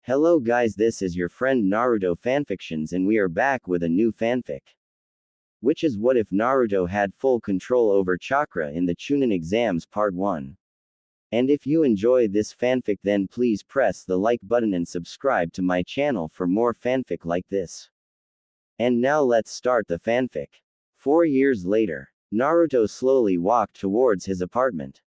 Hello guys, this is your friend Naruto Fanfictions and we are back with a new fanfic. Which is what if Naruto had full control over Chakra in the Chunin exams part 1. And if you enjoy this fanfic then please press the like button and subscribe to my channel for more fanfic like this. And now let's start the fanfic. 4 years later, Naruto slowly walked towards his apartment.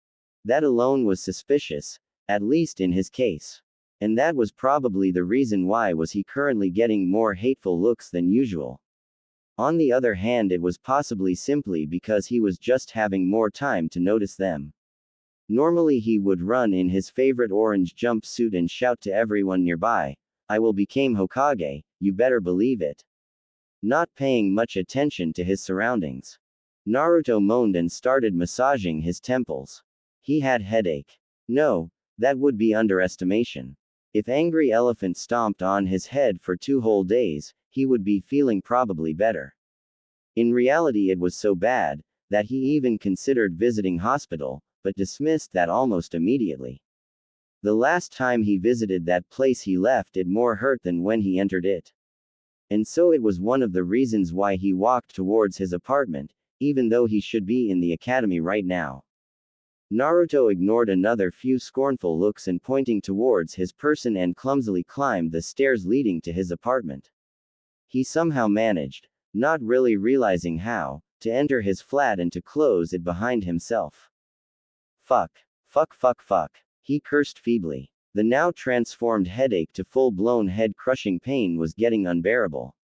That alone was suspicious, at least in his case. And that was probably the reason why was he currently getting more hateful looks than usual. On the other hand, it was possibly simply because he was just having more time to notice them. Normally he would run in his favorite orange jumpsuit and shout to everyone nearby, "I will become Hokage, you better believe it." Not paying much attention to his surroundings. Naruto moaned and started massaging his temples. He had headache. No, that would be underestimation. If Angry Elephant stomped on his head for 2 whole days, he would be feeling probably better. In reality it was so bad, that he even considered visiting hospital, but dismissed that almost immediately. The last time he visited that place he left it more hurt than when he entered it. And so it was one of the reasons why he walked towards his apartment, even though he should be in the academy right now. Naruto ignored another few scornful looks and pointing towards his person and clumsily climbed the stairs leading to his apartment. He somehow managed, not really realizing how, to enter his flat and to close it behind himself. Fuck. He cursed feebly. The now transformed headache to full-blown head-crushing pain was getting unbearable.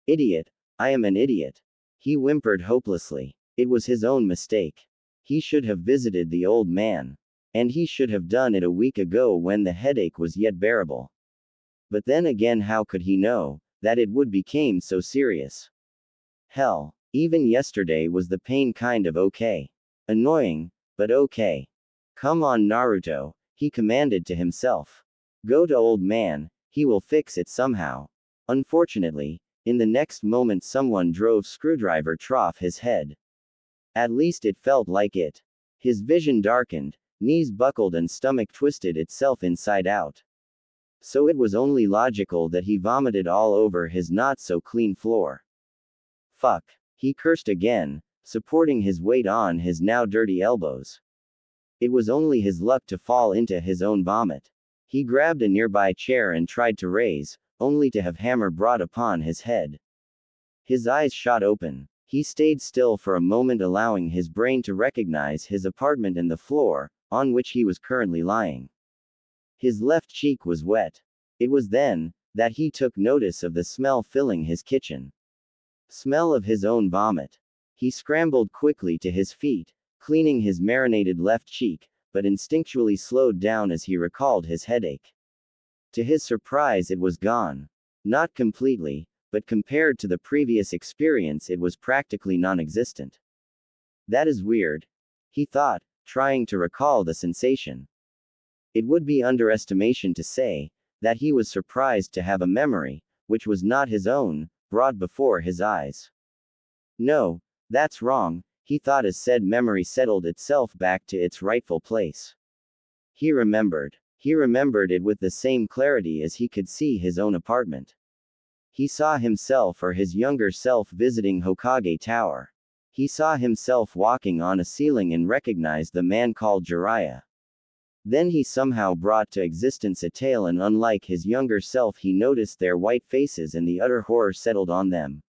Idiot. I am an idiot. He whimpered hopelessly. It was his own mistake. He should have visited the old man. And he should have done it a week ago when the headache was yet bearable. But then again, how could he know that it would become so serious? Hell, even yesterday was the pain kind of okay. Annoying, but okay. Come on Naruto, he commanded to himself. Go to old man, he will fix it somehow. Unfortunately, in the next moment someone drove screwdriver trough his head. At least it felt like it. His vision darkened, knees buckled and stomach twisted itself inside out. So it was only logical that he vomited all over his not-so-clean floor. Fuck. He cursed again, supporting his weight on his now dirty elbows. It was only his luck to fall into his own vomit. He grabbed a nearby chair and tried to raise, only to have hammer brought upon his head. His eyes shot open. He stayed still for a moment, allowing his brain to recognize his apartment and the floor, on which he was currently lying. His left cheek was wet. It was then that he took notice of the smell filling his kitchen. Smell of his own vomit. He scrambled quickly to his feet, cleaning his marinated left cheek, but instinctually slowed down as he recalled his headache. To his surprise, it was gone. Not completely, but compared to the previous experience it was practically non-existent. That is weird, he thought, trying to recall the sensation. It would be underestimation to say that he was surprised to have a memory, which was not his own, brought before his eyes. No, that's wrong, he thought as said memory settled itself back to its rightful place. He remembered it with the same clarity as he could see his own apartment. He saw himself or his younger self visiting Hokage Tower. He saw himself walking on a ceiling and recognized the man called Jiraiya. Then he somehow brought to existence a tale, and unlike his younger self he noticed their white faces and the utter horror settled on them.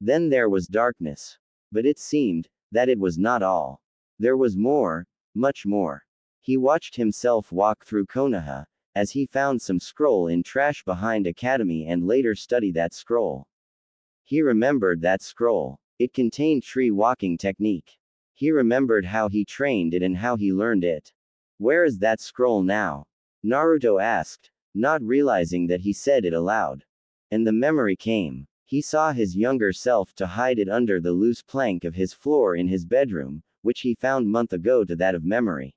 Then there was darkness. But it seemed that it was not all. There was more, much more. He watched himself walk through Konoha, as he found some scroll in trash behind academy and later study that scroll. He remembered that scroll. It contained tree walking technique. He remembered how he trained it and how he learned it. Where is that scroll now? Naruto asked, not realizing that he said it aloud. And the memory came. He saw his younger self to hide it under the loose plank of his floor in his bedroom, which he found month ago to that of memory.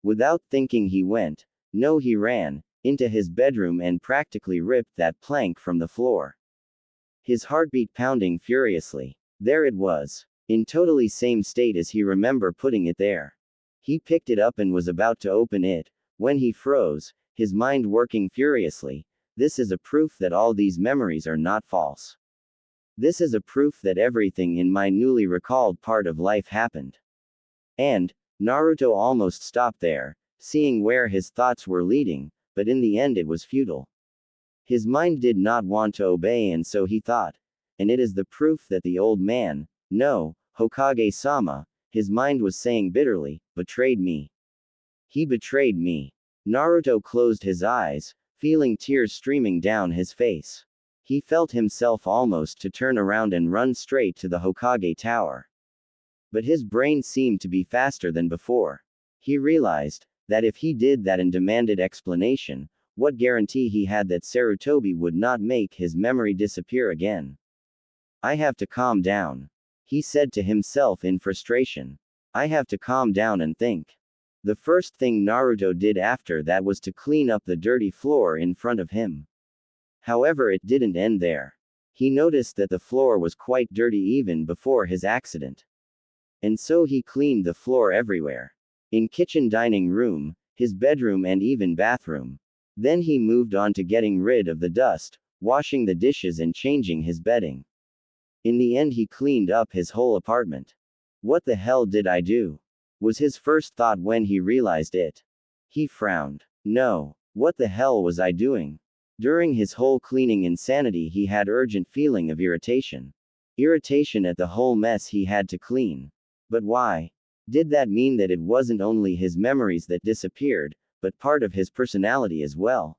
Without thinking he went, no he ran, into his bedroom and practically ripped that plank from the floor. His heartbeat pounding furiously. There it was. In totally same state as he remember putting it there. He picked it up and was about to open it, when he froze, his mind working furiously. This is a proof that all these memories are not false. This is a proof that everything in my newly recalled part of life happened. And, Naruto almost stopped there, seeing where his thoughts were leading, but in the end it was futile. His mind did not want to obey, and so he thought. And it is the proof that the old man, no, Hokage-sama, his mind was saying bitterly, betrayed me. He betrayed me. Naruto closed his eyes, feeling tears streaming down his face. He felt himself almost to turn around and run straight to the Hokage tower. But his brain seemed to be faster than before. He realized that if he did that and demanded explanation, what guarantee he had that Sarutobi would not make his memory disappear again? I have to calm down, he said to himself in frustration. I have to calm down and think. The first thing Naruto did after that was to clean up the dirty floor in front of him. However, it didn't end there. He noticed that the floor was quite dirty even before his accident. And so he cleaned the floor everywhere. In kitchen, dining room, his bedroom, and even bathroom. Then he moved on to getting rid of the dust, washing the dishes and changing his bedding. In the end he cleaned up his whole apartment. What the hell did I do? Was his first thought when he realized it. He frowned. No, what the hell was I doing? During his whole cleaning insanity he had urgent feeling of irritation. Irritation at the whole mess he had to clean. But why? Did that mean that it wasn't only his memories that disappeared, but part of his personality as well?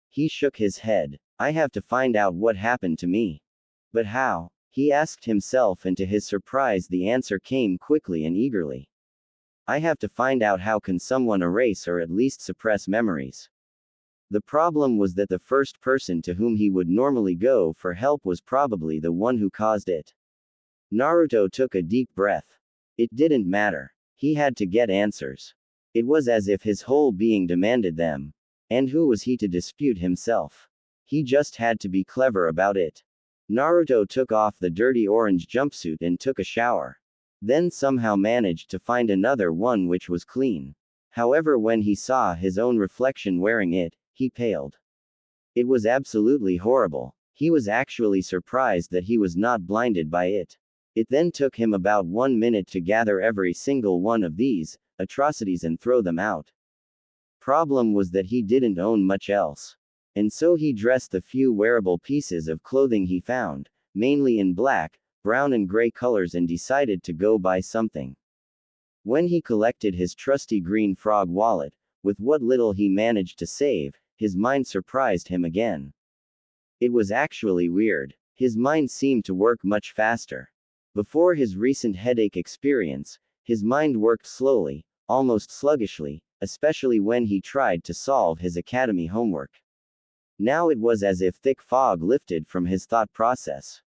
He shook his head. I have to find out what happened to me. But how? He asked himself, and to his surprise the answer came quickly and eagerly. I have to find out how can someone erase or at least suppress memories. The problem was that the first person to whom he would normally go for help was probably the one who caused it. Naruto took a deep breath. It didn't matter. He had to get answers. It was as if his whole being demanded them. And who was he to dispute himself? He just had to be clever about it. Naruto took off the dirty orange jumpsuit and took a shower. Then somehow managed to find another one which was clean. However, when he saw his own reflection wearing it, he paled. It was absolutely horrible. He was actually surprised that he was not blinded by it. It then took him about 1 minute to gather every single one of these atrocities and throw them out. Problem was that he didn't own much else. And so he dressed the few wearable pieces of clothing he found, mainly in black, brown and gray colors, and decided to go buy something. When he collected his trusty green frog wallet, with what little he managed to save, his mind surprised him again. It was actually weird. His mind seemed to work much faster. Before his recent headache experience, his mind worked slowly, almost sluggishly, especially when he tried to solve his academy homework. Now it was as if thick fog lifted from his thought process.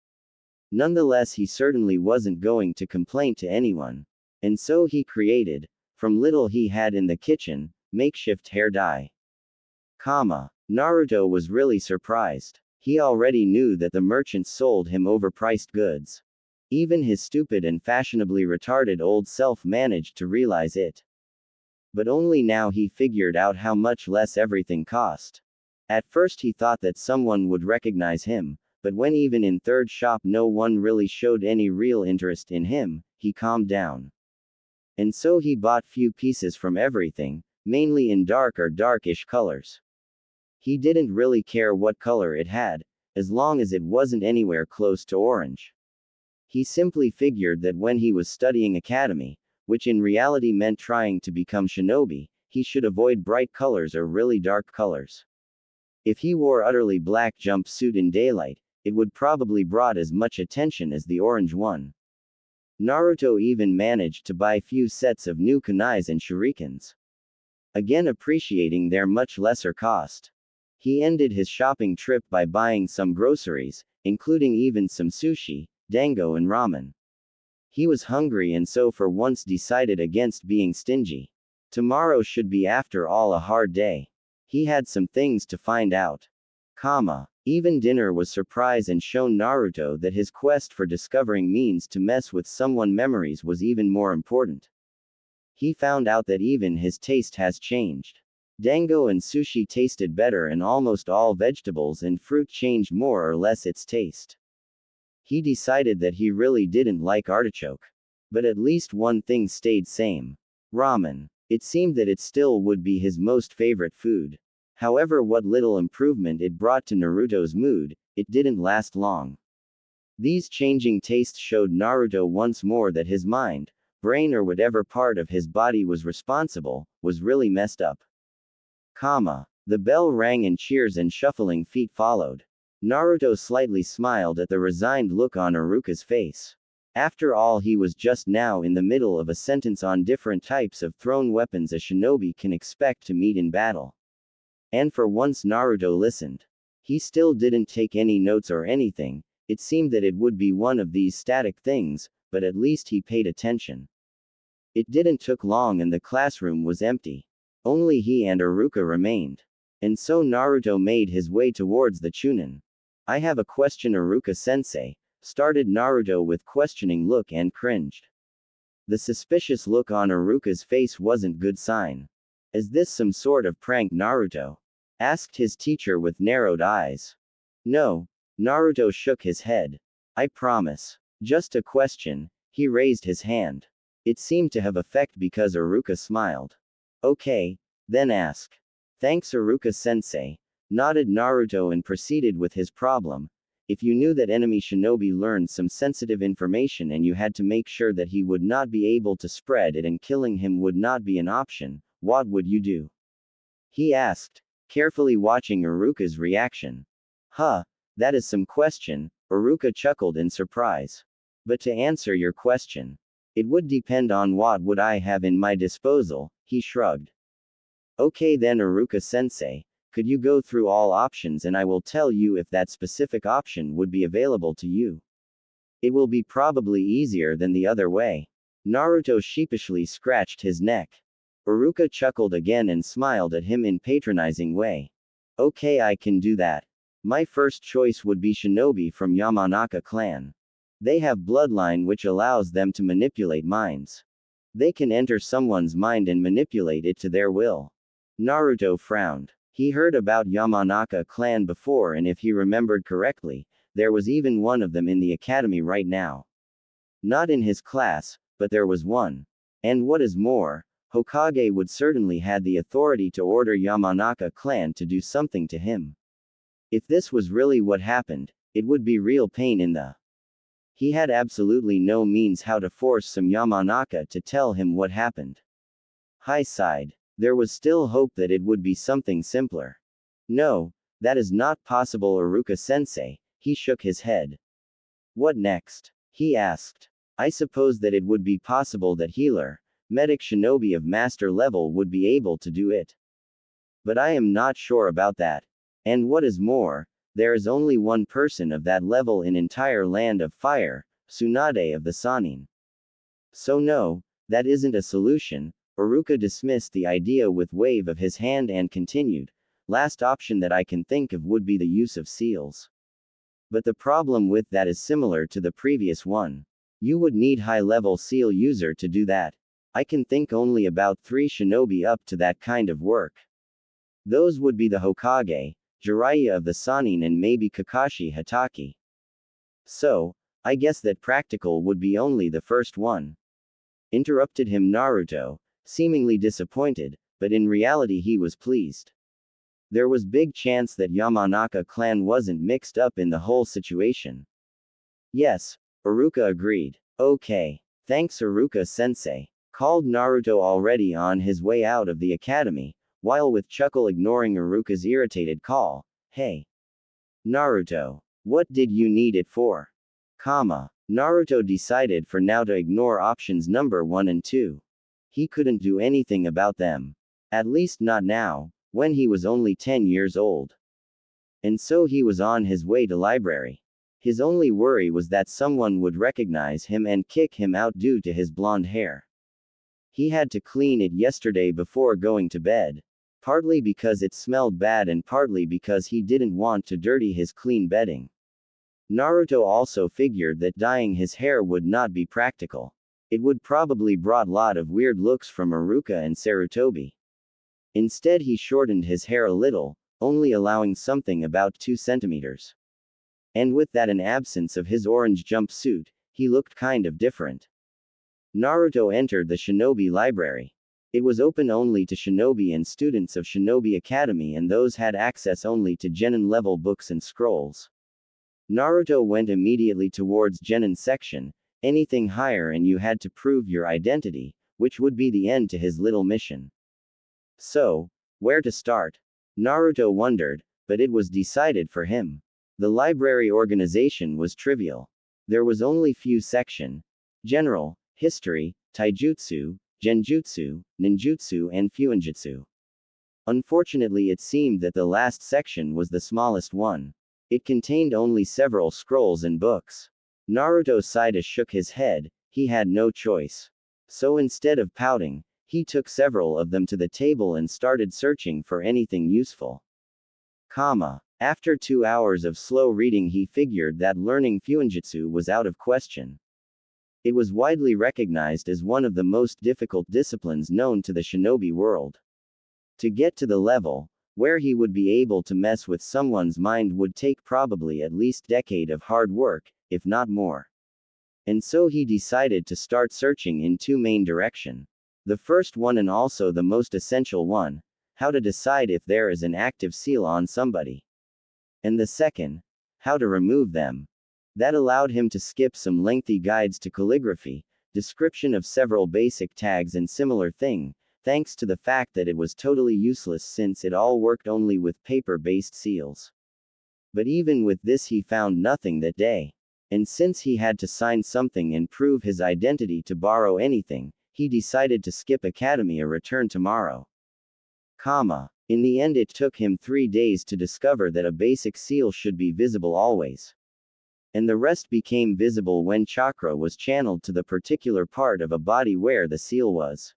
Nonetheless, he certainly wasn't going to complain to anyone. And so he created, from little he had in the kitchen, makeshift hair dye. Naruto was really surprised. He already knew that the merchants sold him overpriced goods. Even his stupid and fashionably retarded old self managed to realize it. But only now he figured out how much less everything cost. At first he thought that someone would recognize him, but when even in third shop no one really showed any real interest in him, he calmed down. And so he bought few pieces from everything, mainly in dark or darkish colors. He didn't really care what color it had, as long as it wasn't anywhere close to orange. He simply figured that when he was studying academy, which in reality meant trying to become shinobi, he should avoid bright colors or really dark colors. If he wore utterly black jumpsuit in daylight, it would probably brought as much attention as the orange one. Naruto even managed to buy few sets of new kunais and shurikens. Again appreciating their much lesser cost. He ended his shopping trip by buying some groceries, including even some sushi, dango and ramen. He was hungry and so for once decided against being stingy. Tomorrow should be after all a hard day. He had some things to find out. Even dinner was surprise and shown Naruto that his quest for discovering means to mess with someone's memories was even more important. He found out that even his taste has changed. Dango and sushi tasted better, and almost all vegetables and fruit changed more or less its taste. He decided that he really didn't like artichoke. But at least one thing stayed same. Ramen. It seemed that it still would be his most favorite food. However, what little improvement it brought to Naruto's mood, it didn't last long. These changing tastes showed Naruto once more that his mind, brain, or whatever part of his body was responsible, was really messed up. The bell rang and cheers and shuffling feet followed. Naruto slightly smiled at the resigned look on Iruka's face. After all, he was just now in the middle of a sentence on different types of thrown weapons a shinobi can expect to meet in battle. And for once Naruto listened. He still didn't take any notes or anything. It seemed that it would be one of these static things, but at least he paid attention. It didn't took long and the classroom was empty. Only he and Iruka remained. And so Naruto made his way towards the Chunin. I have a question, Iruka-sensei, started Naruto with questioning look and cringed. The suspicious look on Iruka's face wasn't good sign. Is this some sort of prank, Naruto? Asked his teacher with narrowed eyes. No. Naruto shook his head. I promise. Just a question. He raised his hand. It seemed to have effect because Iruka smiled. Okay, then ask. Thanks, Iruka-sensei, nodded Naruto and proceeded with his problem. If you knew that enemy shinobi learned some sensitive information and you had to make sure that he would not be able to spread it and killing him would not be an option, what would you do? He asked, carefully watching Iruka's reaction. Huh, that is some question, Iruka chuckled in surprise. But to answer your question, it would depend on what would I have in my disposal, he shrugged. Okay then, Iruka-sensei, could you go through all options and I will tell you if that specific option would be available to you. It will be probably easier than the other way. Naruto sheepishly scratched his neck. Iruka chuckled again and smiled at him in patronizing way. Okay, I can do that. My first choice would be shinobi from Yamanaka clan. They have bloodline which allows them to manipulate minds. They can enter someone's mind and manipulate it to their will. Naruto frowned. He heard about Yamanaka clan before, and if he remembered correctly, there was even one of them in the academy right now. Not in his class, but there was one. And what is more, Hokage would certainly had the authority to order Yamanaka clan to do something to him. If this was really what happened, it would be real pain in the. He had absolutely no means how to force some Yamanaka to tell him what happened. He sighed. There was still hope that it would be something simpler. No, that is not possible, Iruka-sensei, he shook his head. What next? He asked. I suppose that it would be possible that healer, medic shinobi of master level would be able to do it. But I am not sure about that. And what is more, there is only one person of that level in entire land of fire, Tsunade of the Sannin. So no, that isn't a solution. Iruka dismissed the idea with wave of his hand and continued. Last option that I can think of would be the use of seals. But the problem with that is similar to the previous one. You would need high-level seal user to do that. I can think only about 3 shinobi up to that kind of work. Those would be the Hokage, Jiraiya of the Sannin, and maybe Kakashi Hatake. So, I guess that practical would be only the first one. Interrupted him Naruto, seemingly disappointed, but in reality he was pleased. There was big chance that Yamanaka clan wasn't mixed up in the whole situation. Yes, Iruka agreed. Okay. Thanks, Iruka-sensei, called Naruto already on his way out of the academy, while with chuckle ignoring Iruka's irritated call. Hey. Naruto. What did you need it for? Naruto decided for now to ignore options number 1 and 2. He couldn't do anything about them. At least not now, when he was only 10 years old. And so he was on his way to library. His only worry was that someone would recognize him and kick him out due to his blonde hair. He had to clean it yesterday before going to bed. Partly because it smelled bad and partly because he didn't want to dirty his clean bedding. Naruto also figured that dyeing his hair would not be practical. It would probably brought lot of weird looks from Iruka and Sarutobi. Instead, he shortened his hair a little, only allowing something about 2 centimeters. And with that and absence of his orange jumpsuit, he looked kind of different. Naruto entered the Shinobi Library. It was open only to shinobi and students of Shinobi Academy, and those had access only to genin-level books and scrolls. Naruto went immediately towards genin section. Anything higher and you had to prove your identity, which would be the end to his little mission. So, where to start? Naruto wondered, but it was decided for him. The library organization was trivial. There was only few section: general, history, taijutsu, genjutsu, ninjutsu and fuinjutsu. Unfortunately, it seemed that the last section was the smallest one. It contained only several scrolls and books. Naruto Saida shook his head. He had no choice. So instead of pouting, he took several of them to the table and started searching for anything useful. After 2 hours of slow reading, he figured that learning fuinjutsu was out of question. It was widely recognized as one of the most difficult disciplines known to the shinobi world. To get to the level where he would be able to mess with someone's mind would take probably at least a decade of hard work, if not more. And so he decided to start searching in 2 main directions. The first one, and also the most essential one, how to decide if there is an active seal on somebody. And the second, how to remove them. That allowed him to skip some lengthy guides to calligraphy, description of several basic tags and similar thing, thanks to the fact that it was totally useless since it all worked only with paper-based seals. But even with this he found nothing that day. And since he had to sign something and prove his identity to borrow anything, he decided to skip academy or return tomorrow. In the end, it took him 3 days to discover that a basic seal should be visible always. And the rest became visible when chakra was channeled to the particular part of a body where the seal was.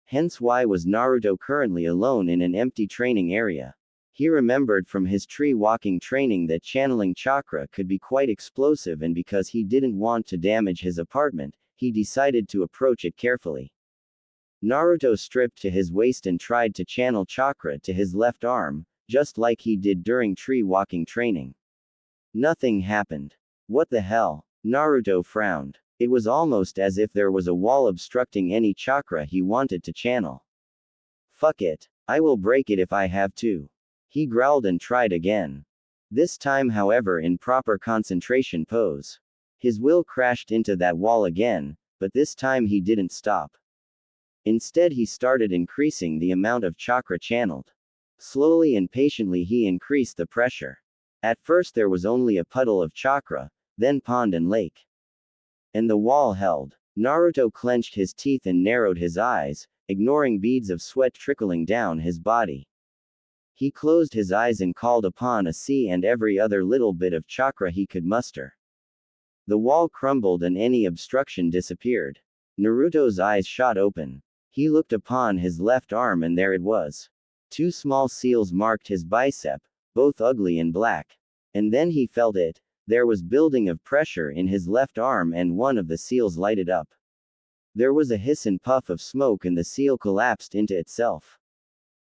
Hence why was Naruto currently alone in an empty training area. He remembered from his tree walking training that channeling chakra could be quite explosive, and because he didn't want to damage his apartment, he decided to approach it carefully. Naruto stripped to his waist and tried to channel chakra to his left arm, just like he did during tree walking training. Nothing happened. What the hell? Naruto frowned. It was almost as if there was a wall obstructing any chakra he wanted to channel. Fuck it. I will break it if I have to. He growled and tried again. This time, however, in proper concentration pose. His will crashed into that wall again, but this time he didn't stop. Instead, he started increasing the amount of chakra channeled. Slowly and patiently he increased the pressure. At first there was only a puddle of chakra, then pond and lake. And the wall held. Naruto clenched his teeth and narrowed his eyes, ignoring beads of sweat trickling down his body. He closed his eyes and called upon a sea and every other little bit of chakra he could muster. The wall crumbled and any obstruction disappeared. Naruto's eyes shot open. He looked upon his left arm and there it was. 2 small seals marked his bicep, both ugly and black. And then he felt it. There was building of pressure in his left arm and one of the seals lighted up. There was a hiss and puff of smoke and the seal collapsed into itself.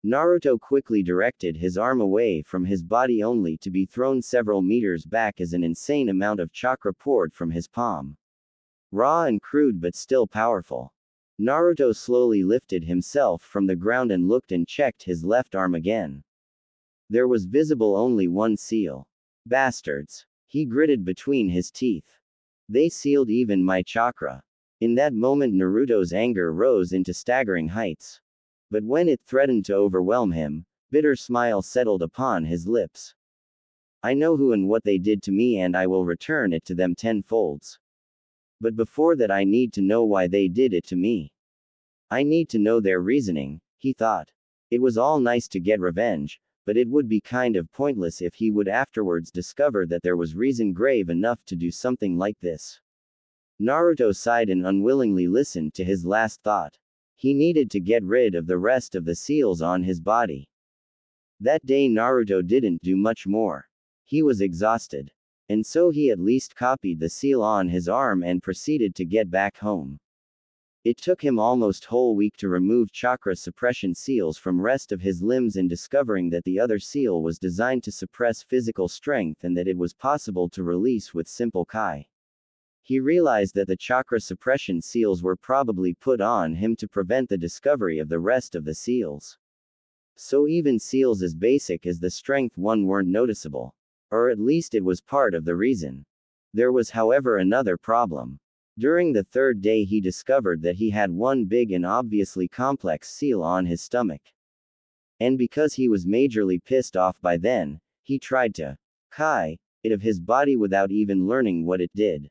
Naruto quickly directed his arm away from his body only to be thrown several meters back as an insane amount of chakra poured from his palm. Raw and crude but still powerful. Naruto slowly lifted himself from the ground and looked and checked his left arm again. There was visible only 1 seal. Bastards. He gritted between his teeth. They sealed even my chakra. In that moment Naruto's anger rose into staggering heights. But when it threatened to overwhelm him, bitter smile settled upon his lips. I know who and what they did to me and I will return it to them tenfolds. But before that I need to know why they did it to me. I need to know their reasoning, he thought. It was all nice to get revenge, but it would be kind of pointless if he would afterwards discover that there was reason grave enough to do something like this. Naruto sighed and unwillingly listened to his last thought. He needed to get rid of the rest of the seals on his body. That day Naruto didn't do much more. He was exhausted. And so he at least copied the seal on his arm and proceeded to get back home. It took him almost whole week to remove chakra suppression seals from rest of his limbs, and discovering that the other seal was designed to suppress physical strength and that it was possible to release with simple kai. He realized that the chakra suppression seals were probably put on him to prevent the discovery of the rest of the seals. So even seals as basic as the strength one weren't noticeable. Or at least it was part of the reason. There was, however, another problem. During the third day he discovered that he had one big and obviously complex seal on his stomach. And because he was majorly pissed off by then, he tried to kai it of his body without even learning what it did.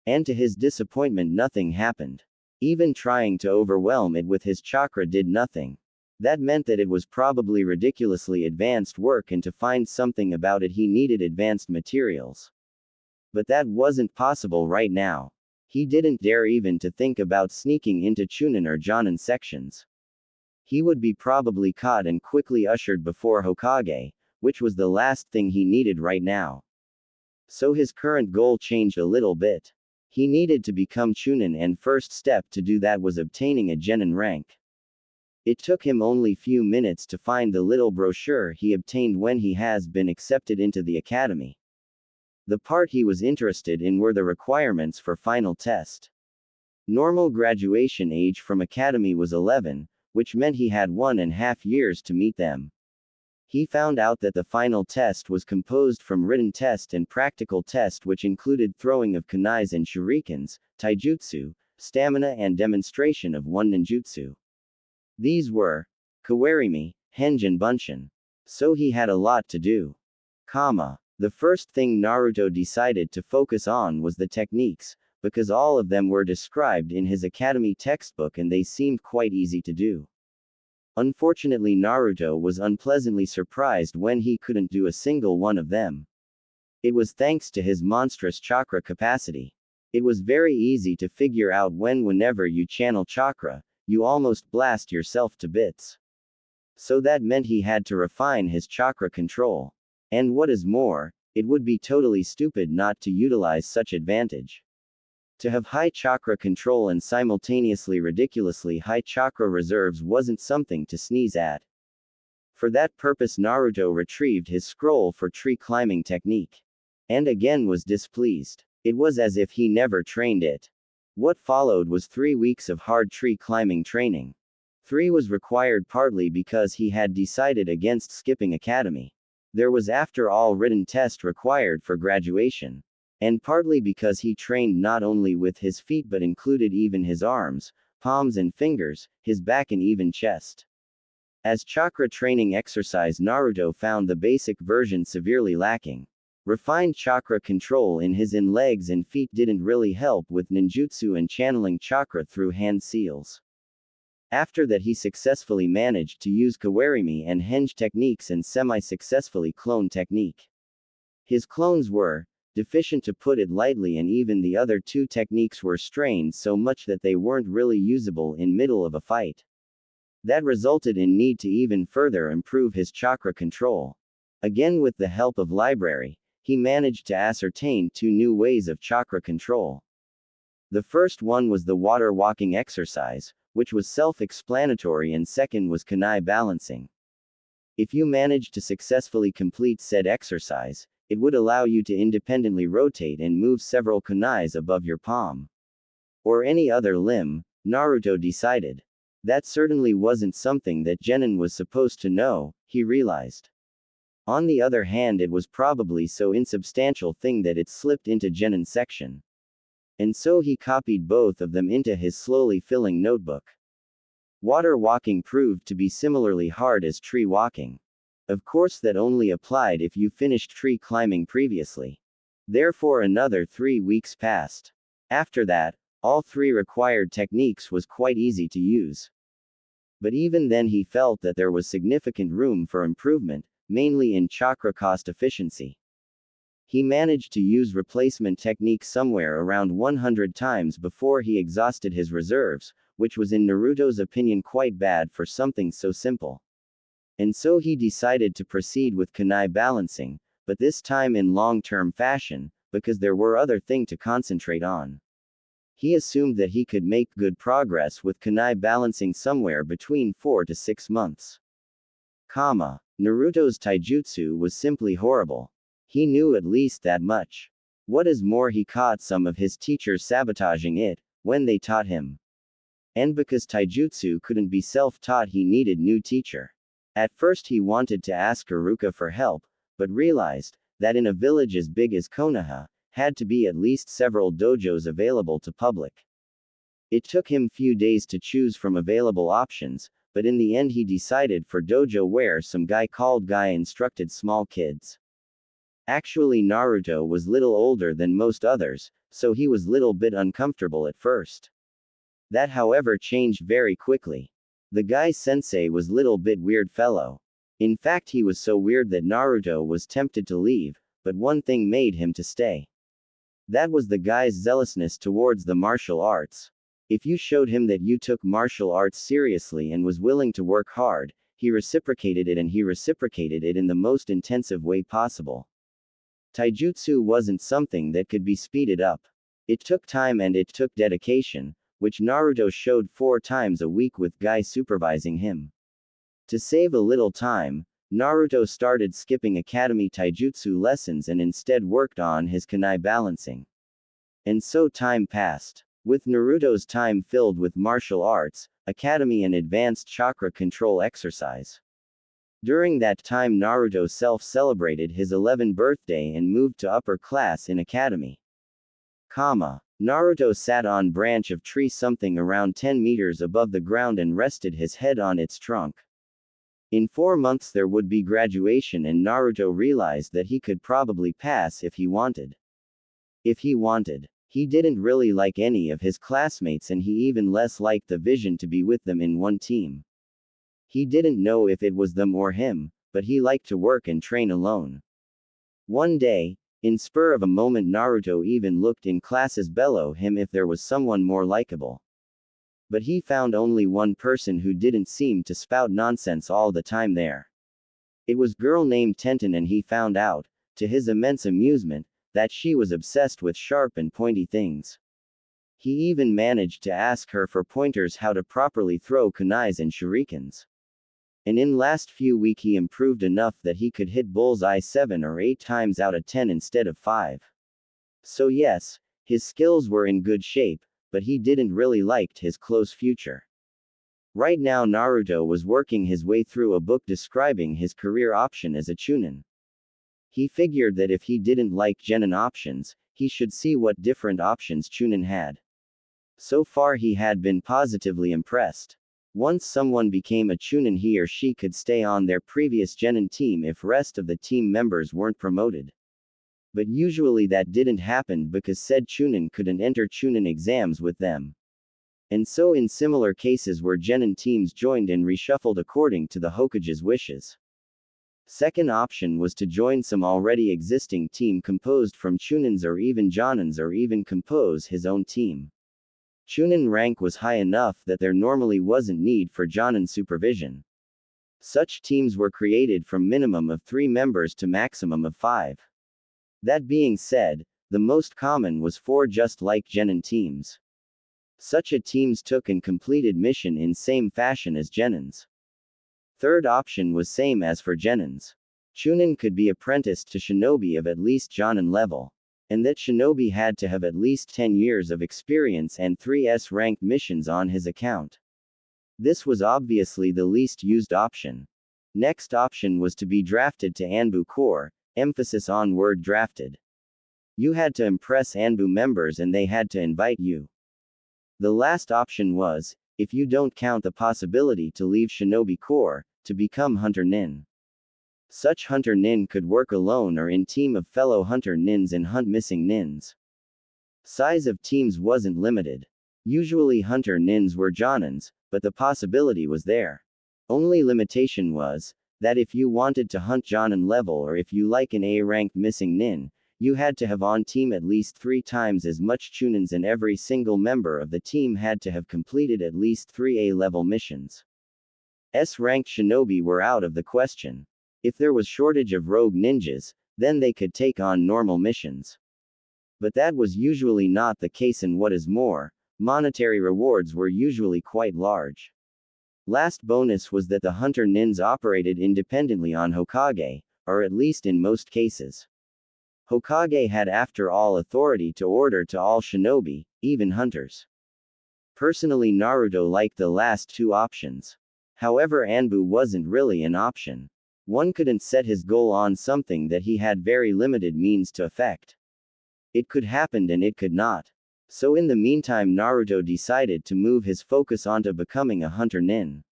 And to his disappointment nothing happened. Even trying to overwhelm it with his chakra did nothing. That meant that it was probably ridiculously advanced work, and to find something about it he needed advanced materials. But that wasn't possible right now. He didn't dare even to think about sneaking into Chunin or Jonin sections. He would be probably caught and quickly ushered before Hokage, which was the last thing he needed right now. So his current goal changed a little bit. He needed to become Chunin, and first step to do that was obtaining a genin rank. It took him only few minutes to find the little brochure he obtained when he has been accepted into the academy. The part he was interested in were the requirements for final test. Normal graduation age from academy was 11, which meant he had 1.5 years to meet them. He found out that the final test was composed from written test and practical test, which included throwing of kunais and shurikens, taijutsu, stamina, and demonstration of one ninjutsu. These were kawarimi, henge, and bunshin. So he had a lot to do. The first thing Naruto decided to focus on was the techniques, because all of them were described in his academy textbook and they seemed quite easy to do. Unfortunately, Naruto was unpleasantly surprised when he couldn't do a single one of them. It was thanks to his monstrous chakra capacity. It was very easy to figure out whenever you channel chakra, you almost blast yourself to bits. So that meant he had to refine his chakra control. And what is more, it would be totally stupid not to utilize such advantage. To have high chakra control and simultaneously ridiculously high chakra reserves wasn't something to sneeze at. For that purpose Naruto retrieved his scroll for tree climbing technique. And again was displeased. It was as if he never trained it. What followed was 3 weeks of hard tree climbing training. 3 was required partly because he had decided against skipping academy. There was after all written test required for graduation. And partly because he trained not only with his feet but included even his arms, palms and fingers, his back and even chest. As chakra training exercise Naruto found the basic version severely lacking. Refined chakra control in his legs and feet didn't really help with ninjutsu and channeling chakra through hand seals. After that he successfully managed to use kawarimi and henge techniques and semi-successfully clone technique. His clones were deficient, to put it lightly, and even the other 2 techniques were strained so much that they weren't really usable in middle of a fight. That resulted in need to even further improve his chakra control. Again with the help of library, he managed to ascertain 2 new ways of chakra control. The first one was the water walking exercise, which was self-explanatory, and second was kunai balancing. If you managed to successfully complete said exercise, it would allow you to independently rotate and move several kunais above your palm. Or any other limb, Naruto decided. That certainly wasn't something that genin was supposed to know, he realized. On the other hand, it was probably so insubstantial thing that it slipped into genin section. And so he copied both of them into his slowly filling notebook. Water walking proved to be similarly hard as tree walking. Of course that only applied if you finished tree climbing previously. Therefore another 3 weeks passed. After that, all 3 required techniques was quite easy to use. But even then he felt that there was significant room for improvement, mainly in chakra cost efficiency. He managed to use replacement technique somewhere around 100 times before he exhausted his reserves, which was in Naruto's opinion quite bad for something so simple. And so he decided to proceed with kunai balancing, but this time in long-term fashion, because there were other things to concentrate on. He assumed that he could make good progress with kunai balancing somewhere between 4 to 6 months. Naruto's taijutsu was simply horrible. He knew at least that much. What is more, he caught some of his teachers sabotaging it when they taught him. And because taijutsu couldn't be self-taught, he needed new teacher. At first he wanted to ask Haruka for help, but realized that in a village as big as Konoha, had to be at least several dojos available to public. It took him few days to choose from available options, but in the end he decided for dojo where some guy called Guy instructed small kids. Actually, Naruto was little older than most others, so he was little bit uncomfortable at first. That however changed very quickly. The guy's sensei was little bit weird fellow. In fact, he was so weird that Naruto was tempted to leave, but one thing made him to stay. That was the guy's zealousness towards the martial arts. If you showed him that you took martial arts seriously and was willing to work hard, he reciprocated it, and he reciprocated it in the most intensive way possible. Taijutsu wasn't something that could be speeded up. It took time and it took dedication, which Naruto showed 4 times a week with Guy supervising him. To save a little time, Naruto started skipping academy taijutsu lessons and instead worked on his kunai balancing. And so time passed. With Naruto's time filled with martial arts, academy and advanced chakra control exercise. During that time Naruto self-celebrated his 11th birthday and moved to upper class in academy. Naruto sat on branch of tree something around 10 meters above the ground and rested his head on its trunk. In 4 months there would be graduation and Naruto realized that he could probably pass if he wanted. If he wanted. He didn't really like any of his classmates and he even less liked the vision to be with them in one team. He didn't know if it was them or him, but he liked to work and train alone. One day, in spur of a moment, Naruto even looked in classes below him if there was someone more likable. But he found only one person who didn't seem to spout nonsense all the time there. It was girl named Tenten, and he found out, to his immense amusement, that she was obsessed with sharp and pointy things. He even managed to ask her for pointers how to properly throw kunais and shurikens. And in last few week he improved enough that he could hit bullseye 7 or 8 times out of 10 instead of 5. So yes, his skills were in good shape, but he didn't really liked his close future. Right now Naruto was working his way through a book describing his career option as a Chunin. He figured that if he didn't like Genin options, he should see what different options Chunin had. So far he had been positively impressed. Once someone became a Chunin, he or she could stay on their previous Genin team if rest of the team members weren't promoted. But usually that didn't happen because said Chunin couldn't enter Chunin exams with them. And so in similar cases where Genin teams joined and reshuffled according to the Hokage's wishes. Second option was to join some already existing team composed from Chunins or even Jonins, or even compose his own team. Chunin rank was high enough that there normally wasn't need for Jonin supervision. Such teams were created from minimum of 3 members to maximum of 5. That being said, the most common was 4, just like Genin teams. Such a teams took and completed mission in same fashion as Genins. Third option was same as for Genins. Chunin could be apprenticed to shinobi of at least Jonin level. And that shinobi had to have at least 10 years of experience and 3S ranked missions on his account. This was obviously the least used option. Next option was to be drafted to Anbu Corps, emphasis on word drafted. You had to impress Anbu members and they had to invite you. The last option was, if you don't count the possibility to leave Shinobi Corps, to become Hunter Nin. Such Hunter Nin could work alone or in team of fellow Hunter Nins and hunt missing Nins. Size of teams wasn't limited. Usually Hunter Nins were Jonins, but the possibility was there. Only limitation was, that if you wanted to hunt Jonin level or if you like an A-ranked missing Nin, you had to have on team at least 3 times as much Chunins and every single member of the team had to have completed at least 3 A-level missions. S-ranked shinobi were out of the question. If there was shortage of rogue ninjas, then they could take on normal missions. But that was usually not the case, and what is more, monetary rewards were usually quite large. Last bonus was that the hunter nins operated independently on Hokage, or at least in most cases. Hokage had after all authority to order to all shinobi, even hunters. Personally, Naruto liked the last two options. However, Anbu wasn't really an option. One couldn't set his goal on something that he had very limited means to affect. It could happen and it could not. So in the meantime, Naruto decided to move his focus onto becoming a hunter nin.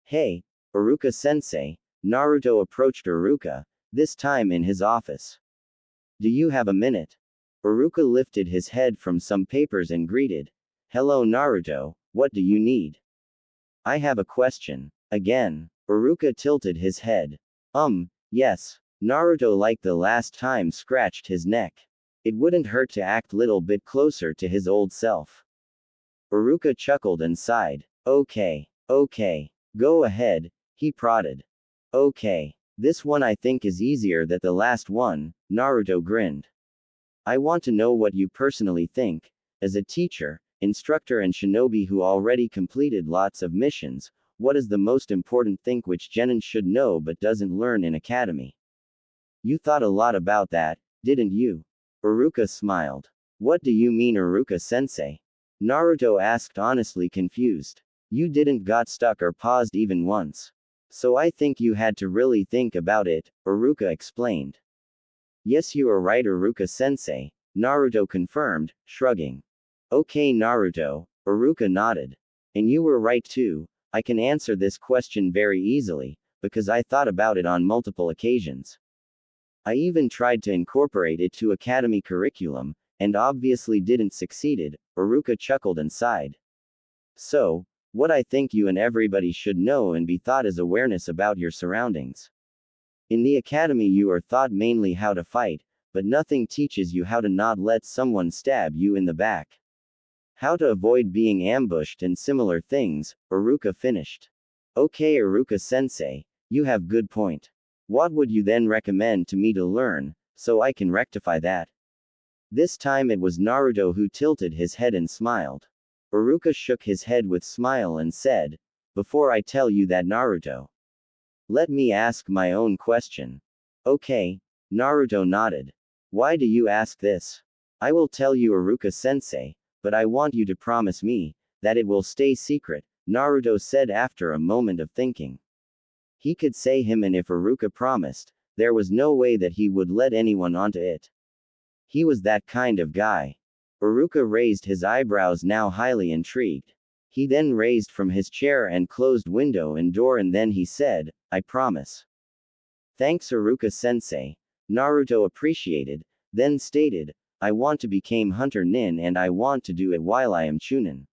Hey, Iruka-sensei, Naruto approached Iruka, this time in his office. Do you have a minute? Iruka lifted his head from some papers and greeted. Hello Naruto, what do you need? I have a question. Again. Iruka tilted his head. Yes. Naruto, like the last time, scratched his neck. It wouldn't hurt to act little bit closer to his old self. Iruka chuckled and sighed. Okay. Go ahead, he prodded. Okay. This one I think is easier than the last one, Naruto grinned. I want to know what you personally think, as a teacher, instructor and shinobi who already completed lots of missions, what is the most important thing which genin should know but doesn't learn in academy? You thought a lot about that, didn't you? Iruka smiled. What do you mean, Iruka-sensei? Naruto asked, honestly confused. You didn't got stuck or paused even once. So I think you had to really think about it, Iruka explained. Yes, you are right, Iruka-sensei, Naruto confirmed, shrugging. Okay Naruto, Iruka nodded. And you were right too. I can answer this question very easily, because I thought about it on multiple occasions. I even tried to incorporate it to academy curriculum, and obviously didn't succeeded, Iruka chuckled and sighed. So, what I think you and everybody should know and be taught is awareness about your surroundings. In the academy you are taught mainly how to fight, but nothing teaches you how to not let someone stab you in the back. How to avoid being ambushed and similar things, Iruka finished. Okay Iruka-sensei, you have good point. What would you then recommend to me to learn, so I can rectify that? This time it was Naruto who tilted his head and smiled. Iruka shook his head with smile and said, before I tell you that Naruto, let me ask my own question. Okay, Naruto nodded. Why do you ask this? I will tell you Iruka-sensei, but I want you to promise me that it will stay secret, Naruto said after a moment of thinking. He could say him, and if Iruka promised, there was no way that he would let anyone onto it. He was that kind of guy. Iruka raised his eyebrows, now highly intrigued. He then raised from his chair and closed window and door, and then he said, I promise. Thanks Iruka-sensei. Naruto appreciated, then stated, I want to become hunter nin and I want to do it while I am Chunin.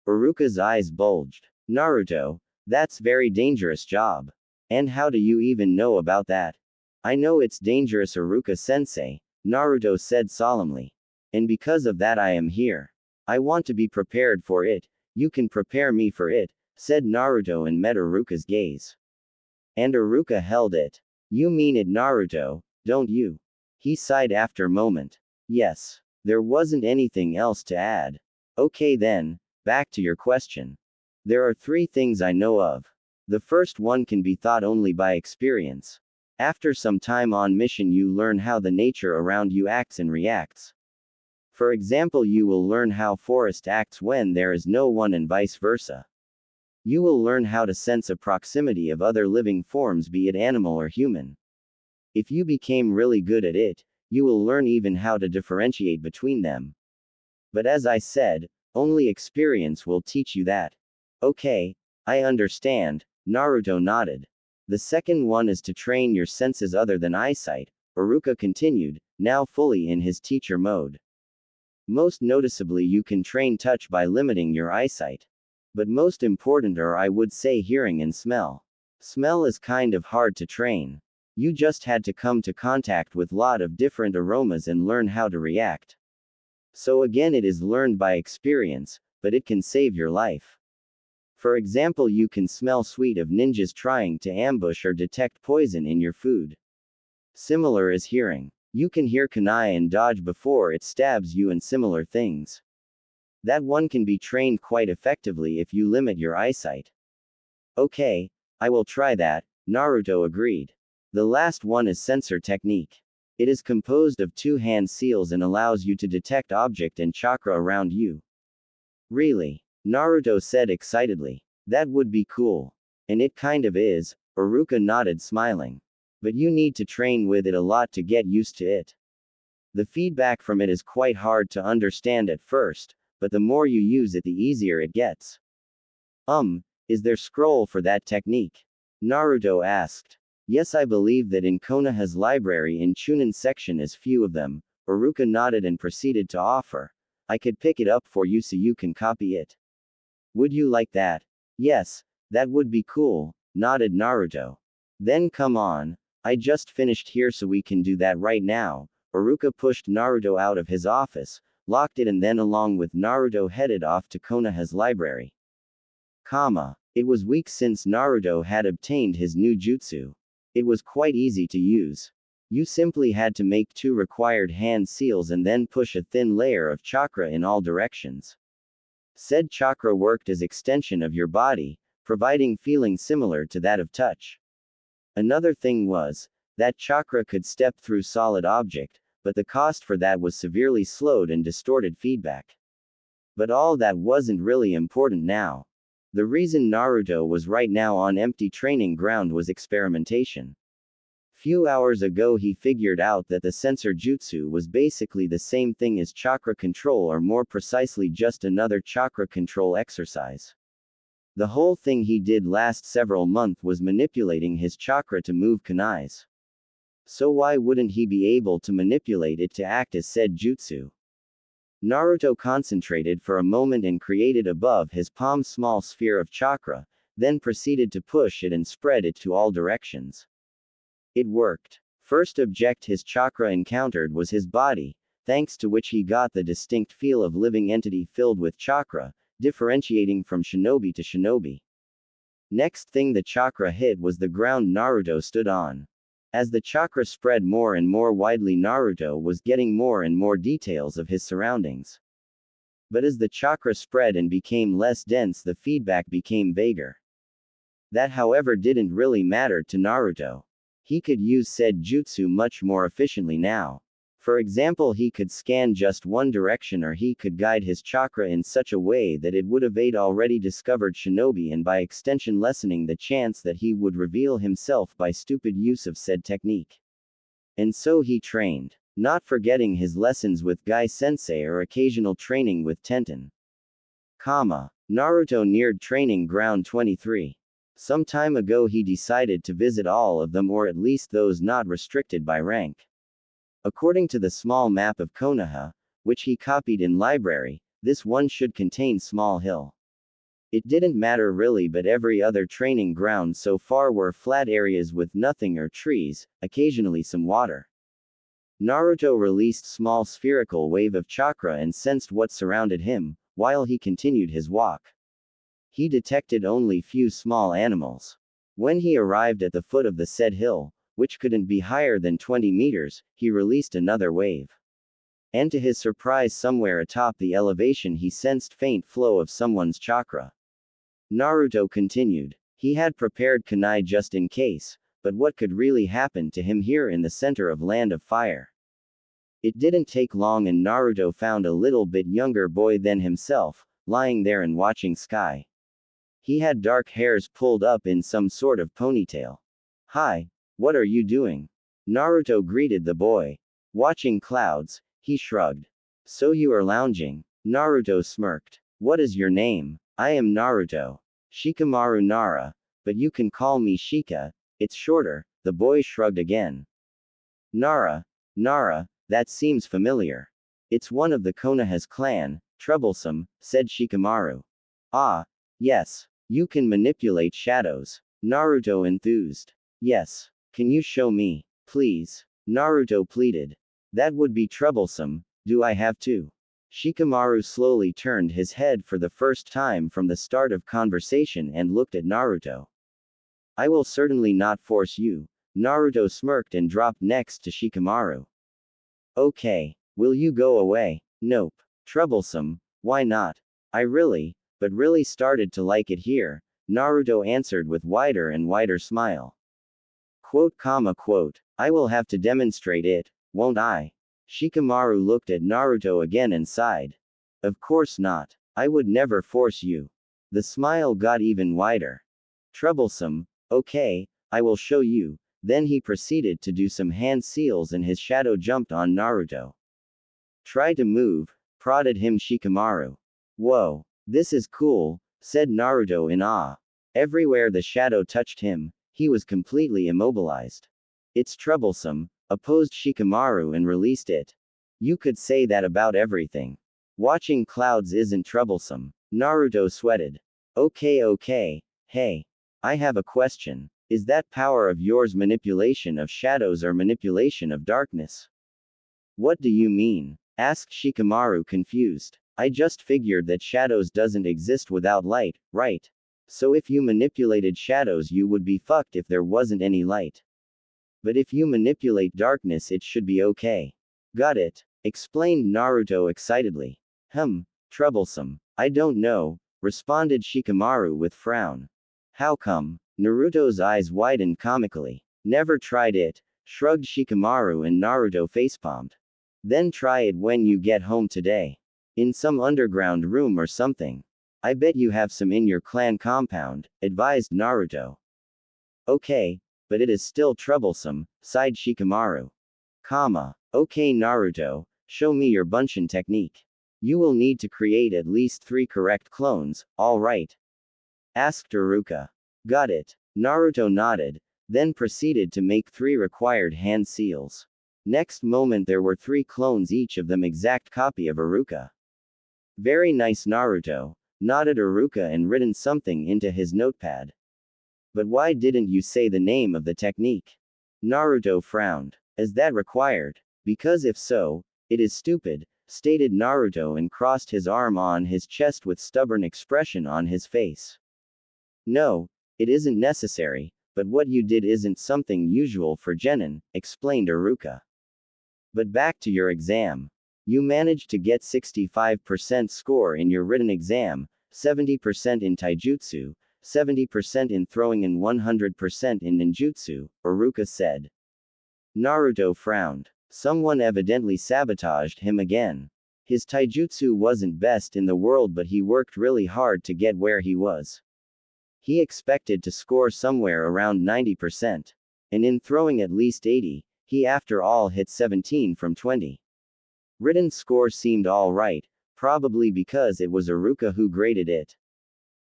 Iruka's eyes bulged. Naruto, that's very dangerous job. And how do you even know about that? I know it's dangerous Iruka-sensei, Naruto said solemnly. And because of that I am here. I want to be prepared for it. You can prepare me for it, said Naruto and met Iruka's gaze. And Iruka held it. You mean it Naruto, don't you? He sighed after a moment. Yes. There wasn't anything else to add. Okay then, back to your question. There are 3 things I know of. The first one can be taught only by experience. After some time on mission you learn how the nature around you acts and reacts. For example, you will learn how forest acts when there is no one and vice versa. You will learn how to sense a proximity of other living forms, be it animal or human. If you became really good at it, you will learn even how to differentiate between them. But as I said, only experience will teach you that. Okay, I understand, Naruto nodded. The second one is to train your senses other than eyesight, Iruka continued, now fully in his teacher mode. Most noticeably you can train touch by limiting your eyesight. But most important are, I would say, hearing and smell. Smell is kind of hard to train. You just had to come to contact with lot of different aromas and learn how to react. So again it is learned by experience, but it can save your life. For example, you can smell sweet of ninjas trying to ambush or detect poison in your food. Similar is hearing. You can hear kunai and dodge before it stabs you and similar things. That one can be trained quite effectively if you limit your eyesight. Okay, I will try that, Naruto agreed. The last one is sensor technique. It is composed of two hand seals and allows you to detect object and chakra around you. Really? Naruto said excitedly. That would be cool. And it kind of is, Iruka nodded smiling. But you need to train with it a lot to get used to it. The feedback from it is quite hard to understand at first, but the more you use it the easier it gets. Is there scroll for that technique? Naruto asked. Yes, I believe that in Konoha's library in Chunin section is few of them, Iruka nodded and proceeded to offer. I could pick it up for you so you can copy it. Would you like that? Yes, that would be cool, nodded Naruto. Then come on. I just finished here so we can do that right now. Iruka pushed Naruto out of his office, locked it and then along with Naruto headed off to Konoha's library. It was weeks since Naruto had obtained his new jutsu. It was quite easy to use. You simply had to make two required hand seals and then push a thin layer of chakra in all directions. Said chakra worked as extension of your body, providing feeling similar to that of touch. Another thing was, that chakra could step through solid object, but the cost for that was severely slowed and distorted feedback. But all that wasn't really important now. The reason Naruto was right now on empty training ground was experimentation. Few hours ago he figured out that the sensor jutsu was basically the same thing as chakra control or more precisely just another chakra control exercise. The whole thing he did last several months was manipulating his chakra to move kunais. So why wouldn't he be able to manipulate it to act as said jutsu? Naruto concentrated for a moment and created above his palm small sphere of chakra, then proceeded to push it and spread it to all directions. It worked. First object his chakra encountered was his body, thanks to which he got the distinct feel of living entity filled with chakra, differentiating from shinobi to shinobi. Next thing the chakra hit was the ground Naruto stood on. As the chakra spread more and more widely, Naruto was getting more and more details of his surroundings. But as the chakra spread and became less dense, the feedback became vaguer. That, however, didn't really matter to Naruto. He could use said jutsu much more efficiently now. For example, he could scan just one direction, or he could guide his chakra in such a way that it would evade already discovered shinobi and by extension lessening the chance that he would reveal himself by stupid use of said technique. And so he trained, not forgetting his lessons with Gai Sensei or occasional training with Tenten. Naruto neared training ground 23. Some time ago he decided to visit all of them, or at least those not restricted by rank. According to the small map of Konoha, which he copied in library, this one should contain Small Hill. It didn't matter really, but every other training ground so far were flat areas with nothing or trees, occasionally some water. Naruto released small spherical wave of chakra and sensed what surrounded him, while he continued his walk. He detected only few small animals. When he arrived at the foot of the said hill, which couldn't be higher than 20 meters, he released another wave. And to his surprise, somewhere atop the elevation he sensed faint flow of someone's chakra. Naruto continued. He had prepared kunai just in case, but what could really happen to him here in the center of Land of Fire? It didn't take long and Naruto found a little bit younger boy than himself, lying there and watching sky. He had dark hairs pulled up in some sort of ponytail. Hi. What are you doing? Naruto greeted the boy. Watching clouds, he shrugged. So you are lounging? Naruto smirked. What is your name? I am Naruto. Shikamaru Nara, but you can call me Shika, it's shorter, the boy shrugged again. Nara, that seems familiar. It's one of the Konoha's clan, troublesome, said Shikamaru. Ah, yes, you can manipulate shadows. Naruto enthused. Yes. Can you show me, please? Naruto pleaded. That would be troublesome, do I have to? Shikamaru slowly turned his head for the first time from the start of conversation and looked at Naruto. I will certainly not force you. Naruto smirked and dropped next to Shikamaru. Okay. Will you go away? Nope. Troublesome. Why not? I really, but really started to like it here, Naruto answered with wider and wider smile. Quote, comma, quote. I will have to demonstrate it, won't I? Shikamaru looked at Naruto again and sighed. Of course not. I would never force you. The smile got even wider. Troublesome. Okay, I will show you. Then he proceeded to do some hand seals and his shadow jumped on Naruto. Try to move, prodded him Shikamaru. Whoa, this is cool, said Naruto in awe. Everywhere the shadow touched him, he was completely immobilized. It's troublesome, opposed Shikamaru and released it. You could say that about everything. Watching clouds isn't troublesome. Naruto sweated. Okay, hey. I have a question. Is that power of yours manipulation of shadows or manipulation of darkness? What do you mean? Asked Shikamaru confused. I just figured that shadows doesn't exist without light, right? So if you manipulated shadows you would be fucked if there wasn't any light. But if you manipulate darkness it should be okay. Got it, explained Naruto excitedly. Troublesome. I don't know, responded Shikamaru with frown. How come? Naruto's eyes widened comically. Never tried it, shrugged Shikamaru and Naruto facepalmed. Then try it when you get home today. In some underground room or something. I bet you have some in your clan compound, advised Naruto. Okay, but it is still troublesome, sighed Shikamaru. Okay Naruto, show me your bunshin technique. You will need to create at least 3 correct clones, alright? Asked Iruka. Got it. Naruto nodded, then proceeded to make 3 required hand seals. Next moment there were 3 clones, each of them exact copy of Iruka. Very nice Naruto, nodded Iruka and written something into his notepad. But why didn't you say the name of the technique? Naruto frowned. Is that required? Because if so, it is stupid, stated Naruto and crossed his arm on his chest with stubborn expression on his face. No, it isn't necessary, but what you did isn't something usual for genin, explained Iruka. But back to your exam. You managed to get 65% score in your written exam, 70% in taijutsu, 70% in throwing and 100% in ninjutsu, Iruka said. Naruto frowned. Someone evidently sabotaged him again. His taijutsu wasn't best in the world but he worked really hard to get where he was. He expected to score somewhere around 90%. And in throwing at least 80, he after all hit 17 from 20. Written score seemed alright, probably because it was Iruka who graded it.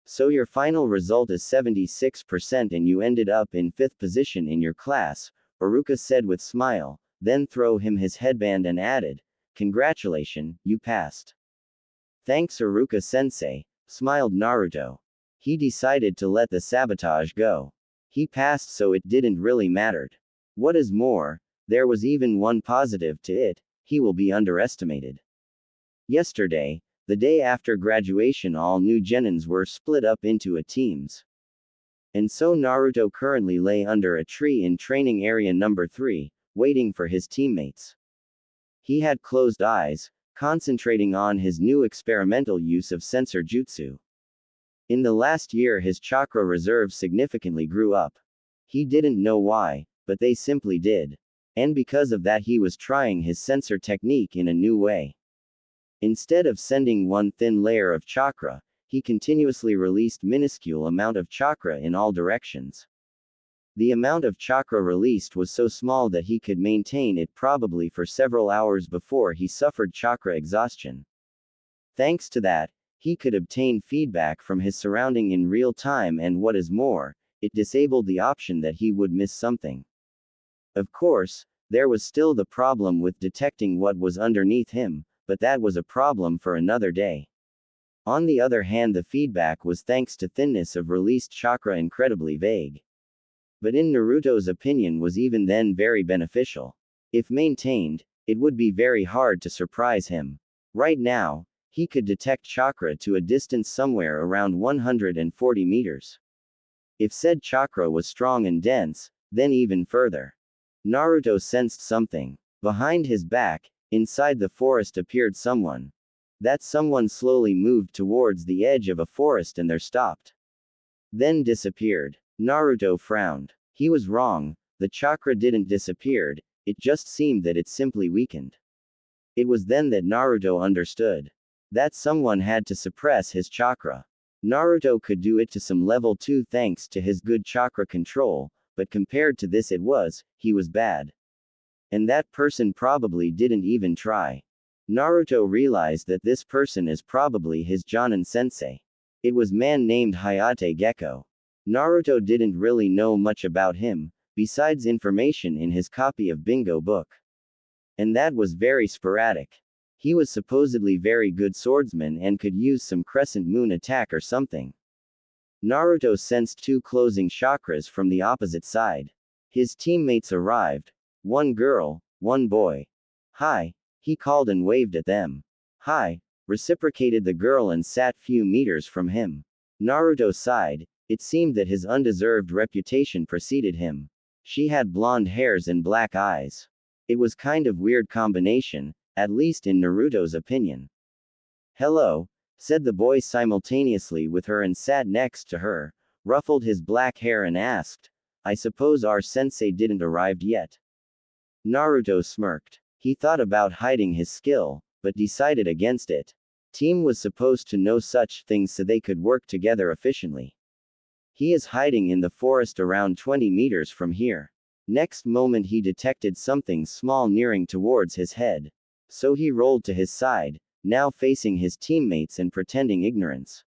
So your final result is 76% and you ended up in 5th position in your class, Iruka said with smile, then throw him his headband and added, Congratulations, you passed. Thanks Iruka-sensei, smiled Naruto. He decided to let the sabotage go. He passed so it didn't really matter. What is more, there was even one positive to it, he will be underestimated. Yesterday, the day after graduation, all new genins were split up into teams. And so Naruto currently lay under a tree in training area number 3, waiting for his teammates. He had closed eyes, concentrating on his new experimental use of sensor jutsu. In the last year his chakra reserve significantly grew up. He didn't know why, but they simply did. And because of that he was trying his sensor technique in a new way. Instead of sending one thin layer of chakra, he continuously released minuscule amount of chakra in all directions. The amount of chakra released was so small that he could maintain it probably for several hours before he suffered chakra exhaustion. Thanks to that, he could obtain feedback from his surrounding in real time and what is more, it disabled the option that he would miss something. Of course, there was still the problem with detecting what was underneath him, but that was a problem for another day. On the other hand, the feedback was thanks to thinness of released chakra incredibly vague. But in Naruto's opinion was even then very beneficial. If maintained, it would be very hard to surprise him. Right now, he could detect chakra to a distance somewhere around 140 meters. If said chakra was strong and dense, then even further. Naruto sensed something. Behind his back, inside the forest appeared someone. That someone slowly moved towards the edge of a forest and there stopped. Then disappeared. Naruto frowned. He was wrong, the chakra didn't disappear, it just seemed that it simply weakened. It was then that Naruto understood. That someone had to suppress his chakra. Naruto could do it to some level 2 thanks to his good chakra control, but compared to this he was bad. And that person probably didn't even try. Naruto realized that this person is probably his Jonin sensei. It was man named Hayate Gecko. Naruto didn't really know much about him, besides information in his copy of Bingo book. And that was very sporadic. He was supposedly very good swordsman and could use some crescent moon attack or something. Naruto sensed 2 closing chakras from the opposite side. His teammates arrived. 1 girl, 1 boy. Hi, he called and waved at them. Hi, reciprocated the girl and sat few meters from him. Naruto sighed, it seemed that his undeserved reputation preceded him. She had blonde hairs and black eyes. It was kind of weird combination, at least in Naruto's opinion. Hello, said the boy simultaneously with her and sat next to her, ruffled his black hair and asked, I suppose our sensei didn't arrive yet? Naruto smirked. He thought about hiding his skill, but decided against it. Team was supposed to know such things so they could work together efficiently. He is hiding in the forest around 20 meters from here. Next moment he detected something small nearing towards his head. So he rolled to his side, now facing his teammates and pretending ignorance.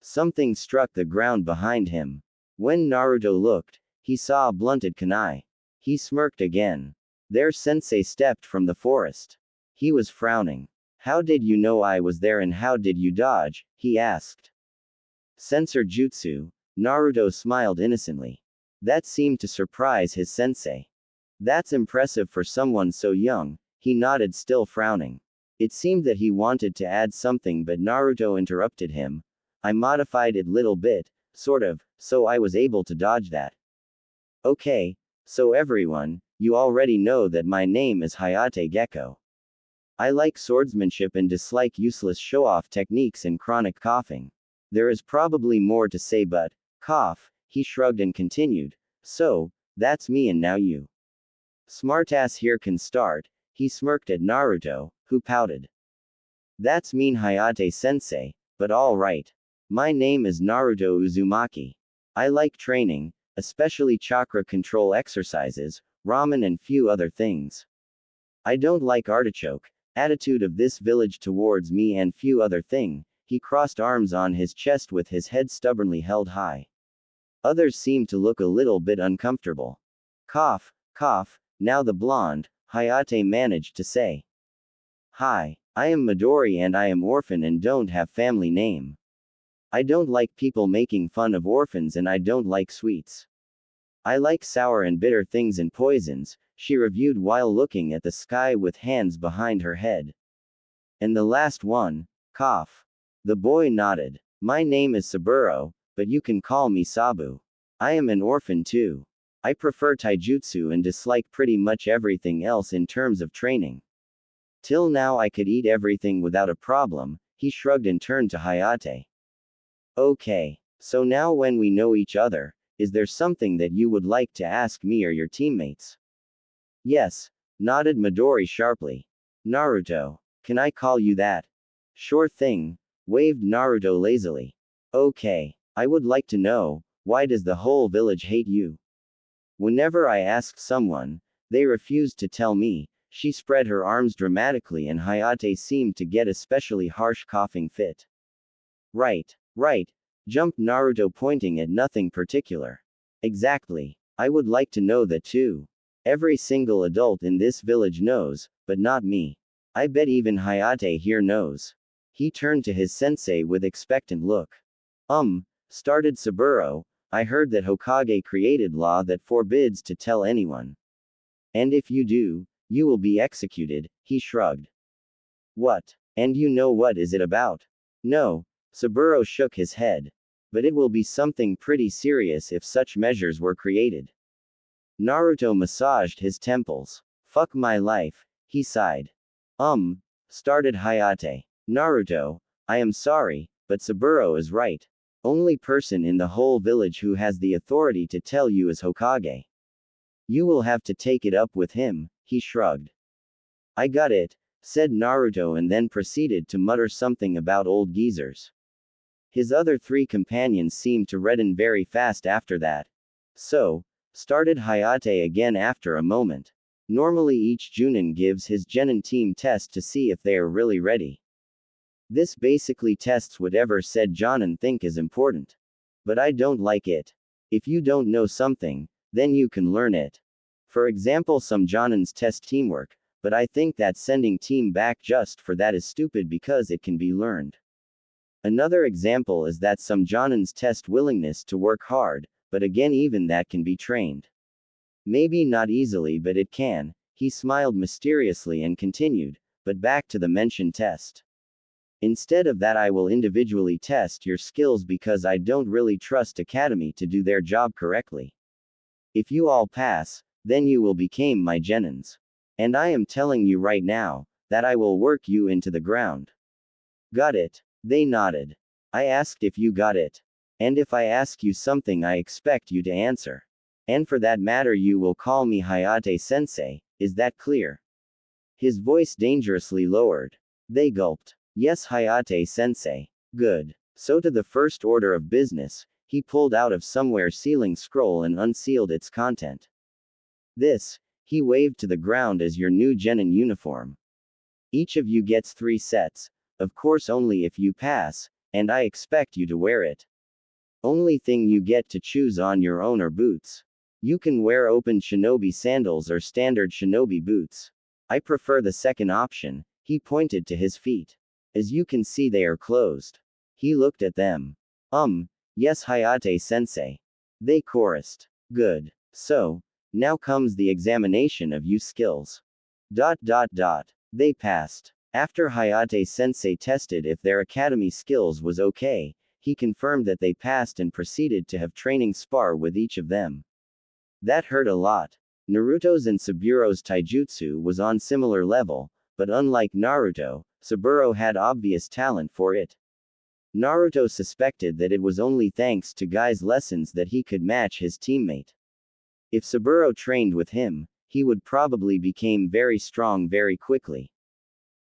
Something struck the ground behind him. When Naruto looked, he saw a blunted kunai. He smirked again. Their sensei stepped from the forest. He was frowning. How did you know I was there and how did you dodge? He asked. Sensor jutsu. Naruto smiled innocently. That seemed to surprise his sensei. That's impressive for someone so young, he nodded still frowning. It seemed that he wanted to add something but Naruto interrupted him. I modified it little bit, sort of, so I was able to dodge that. Okay, so everyone, you already know that my name is Hayate Gecko. I like swordsmanship and dislike useless show-off techniques and chronic coughing. There is probably more to say but, cough, he shrugged and continued, so, that's me and now you. Smartass here can start, he smirked at Naruto, who pouted. That's mean Hayate-sensei, but alright. My name is Naruto Uzumaki. I like training, especially chakra control exercises, ramen and few other things. I don't like artichoke, attitude of this village towards me and few other thing, he crossed arms on his chest with his head stubbornly held high. Others seemed to look a little bit uncomfortable. Cough, cough, now the blonde, Hayate managed to say. Hi, I am Midori and I am orphan and don't have family name. I don't like people making fun of orphans and I don't like sweets. I like sour and bitter things and poisons, she reviewed while looking at the sky with hands behind her head. And the last one, cough. The boy nodded. My name is Saburo, but you can call me Sabu. I am an orphan too. I prefer taijutsu and dislike pretty much everything else in terms of training. Till now I could eat everything without a problem, he shrugged and turned to Hayate. Okay, so now when we know each other, is there something that you would like to ask me or your teammates? Yes, nodded Midori sharply. Naruto, can I call you that? Sure thing, waved Naruto lazily. Okay, I would like to know, why does the whole village hate you? Whenever I asked someone, they refused to tell me, she spread her arms dramatically and Hayate seemed to get especially harsh coughing fit. Right, jumped Naruto pointing at nothing particular. Exactly. I would like to know that too. Every single adult in this village knows, but not me. I bet even Hayate here knows. He turned to his sensei with expectant look. Started Saburo, I heard that Hokage created law that forbids to tell anyone. And if you do, you will be executed, he shrugged. What? And you know what is it about? No, Saburo shook his head. But it will be something pretty serious if such measures were created. Naruto massaged his temples. Fuck my life, he sighed. Started Hayate. Naruto, I am sorry, but Saburo is right. Only person in the whole village who has the authority to tell you is Hokage. You will have to take it up with him, he shrugged. I got it, said Naruto and then proceeded to mutter something about old geezers. His other three companions seemed to redden very fast after that. So, started Hayate again after a moment. Normally each Chunin gives his genin team test to see if they are really ready. This basically tests whatever said Jonin think is important. But I don't like it. If you don't know something, then you can learn it. For example, some Jonins test teamwork, but I think that sending team back just for that is stupid because it can be learned. Another example is that some Jonins test willingness to work hard, but again even that can be trained. Maybe not easily but it can, he smiled mysteriously and continued, but back to the mentioned test. Instead of that I will individually test your skills because I don't really trust Academy to do their job correctly. If you all pass, then you will become my genins. And I am telling you right now, that I will work you into the ground. Got it? They nodded. I asked if you got it. And if I ask you something I expect you to answer. And for that matter you will call me Hayate-sensei, is that clear? His voice dangerously lowered. They gulped. Yes Hayate-sensei. Good. So to the first order of business, he pulled out of somewhere sealing scroll and unsealed its content. This, he waved to the ground as your new genin uniform. Each of you gets 3 sets, of course only if you pass, and I expect you to wear it. Only thing you get to choose on your own are boots. You can wear open shinobi sandals or standard shinobi boots. I prefer the second option, he pointed to his feet. As you can see they are closed. He looked at them. Yes Hayate-sensei. They chorused. Good. So, now comes the examination of you skills. They passed. After Hayate-sensei tested if their academy skills was okay, he confirmed that they passed and proceeded to have training spar with each of them. That hurt a lot. Naruto's and Saburo's taijutsu was on similar level, but unlike Naruto, Saburo had obvious talent for it. Naruto suspected that it was only thanks to Guy's lessons that he could match his teammate. If Saburo trained with him, he would probably become very strong very quickly.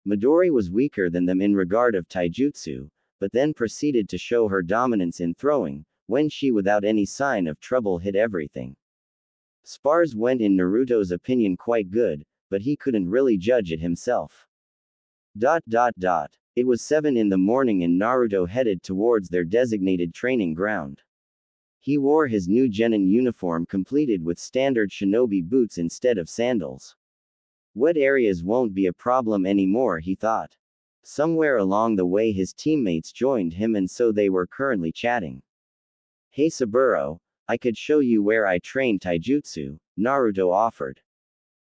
Midori was weaker than them in regard of taijutsu, but then proceeded to show her dominance in throwing, when she without any sign of trouble hit everything. Spars went in Naruto's opinion quite good, but he couldn't really judge it himself. It was 7 in the morning and Naruto headed towards their designated training ground. He wore his new genin uniform completed with standard shinobi boots instead of sandals. Wet areas won't be a problem anymore, he thought. Somewhere along the way his teammates joined him and so they were currently chatting. Hey Saburo, I could show you where I train taijutsu, Naruto offered.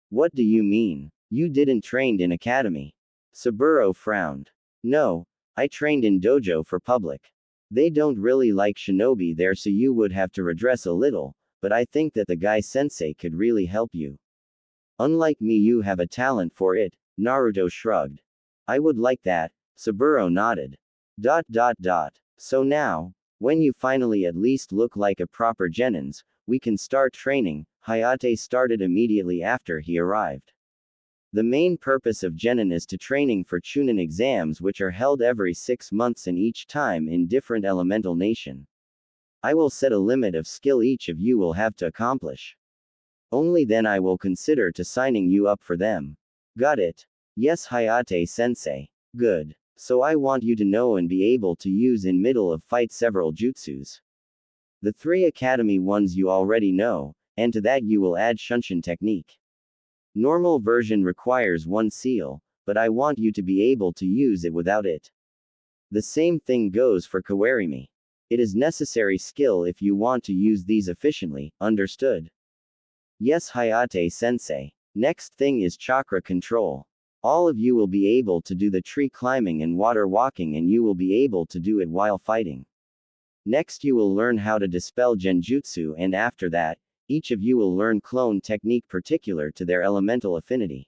What do you mean? You didn't train in academy? Saburo frowned. No, I trained in dojo for public. They don't really like shinobi there so you would have to redress a little, but I think that the guy sensei could really help you. Unlike me you have a talent for it, Naruto shrugged. I would like that, Saburo nodded. So now, when you finally at least look like a proper genins, we can start training, Hayate started immediately after he arrived. The main purpose of genin is to training for Chunin exams which are held every 6 months and each time in different elemental nation. I will set a limit of skill each of you will have to accomplish. Only then I will consider to signing you up for them. Got it? Yes Hayate-sensei. Good. So I want you to know and be able to use in middle of fight several jutsus. The 3 academy ones you already know, and to that you will add Shunshin technique. Normal version requires 1 seal, but I want you to be able to use it without it. The same thing goes for Kawarimi. It is necessary skill if you want to use these efficiently, understood? Yes Hayate-sensei. Next thing is chakra control. All of you will be able to do the tree climbing and water walking and you will be able to do it while fighting. Next you will learn how to dispel genjutsu and after that, Each of you will learn clone technique particular to their elemental affinity.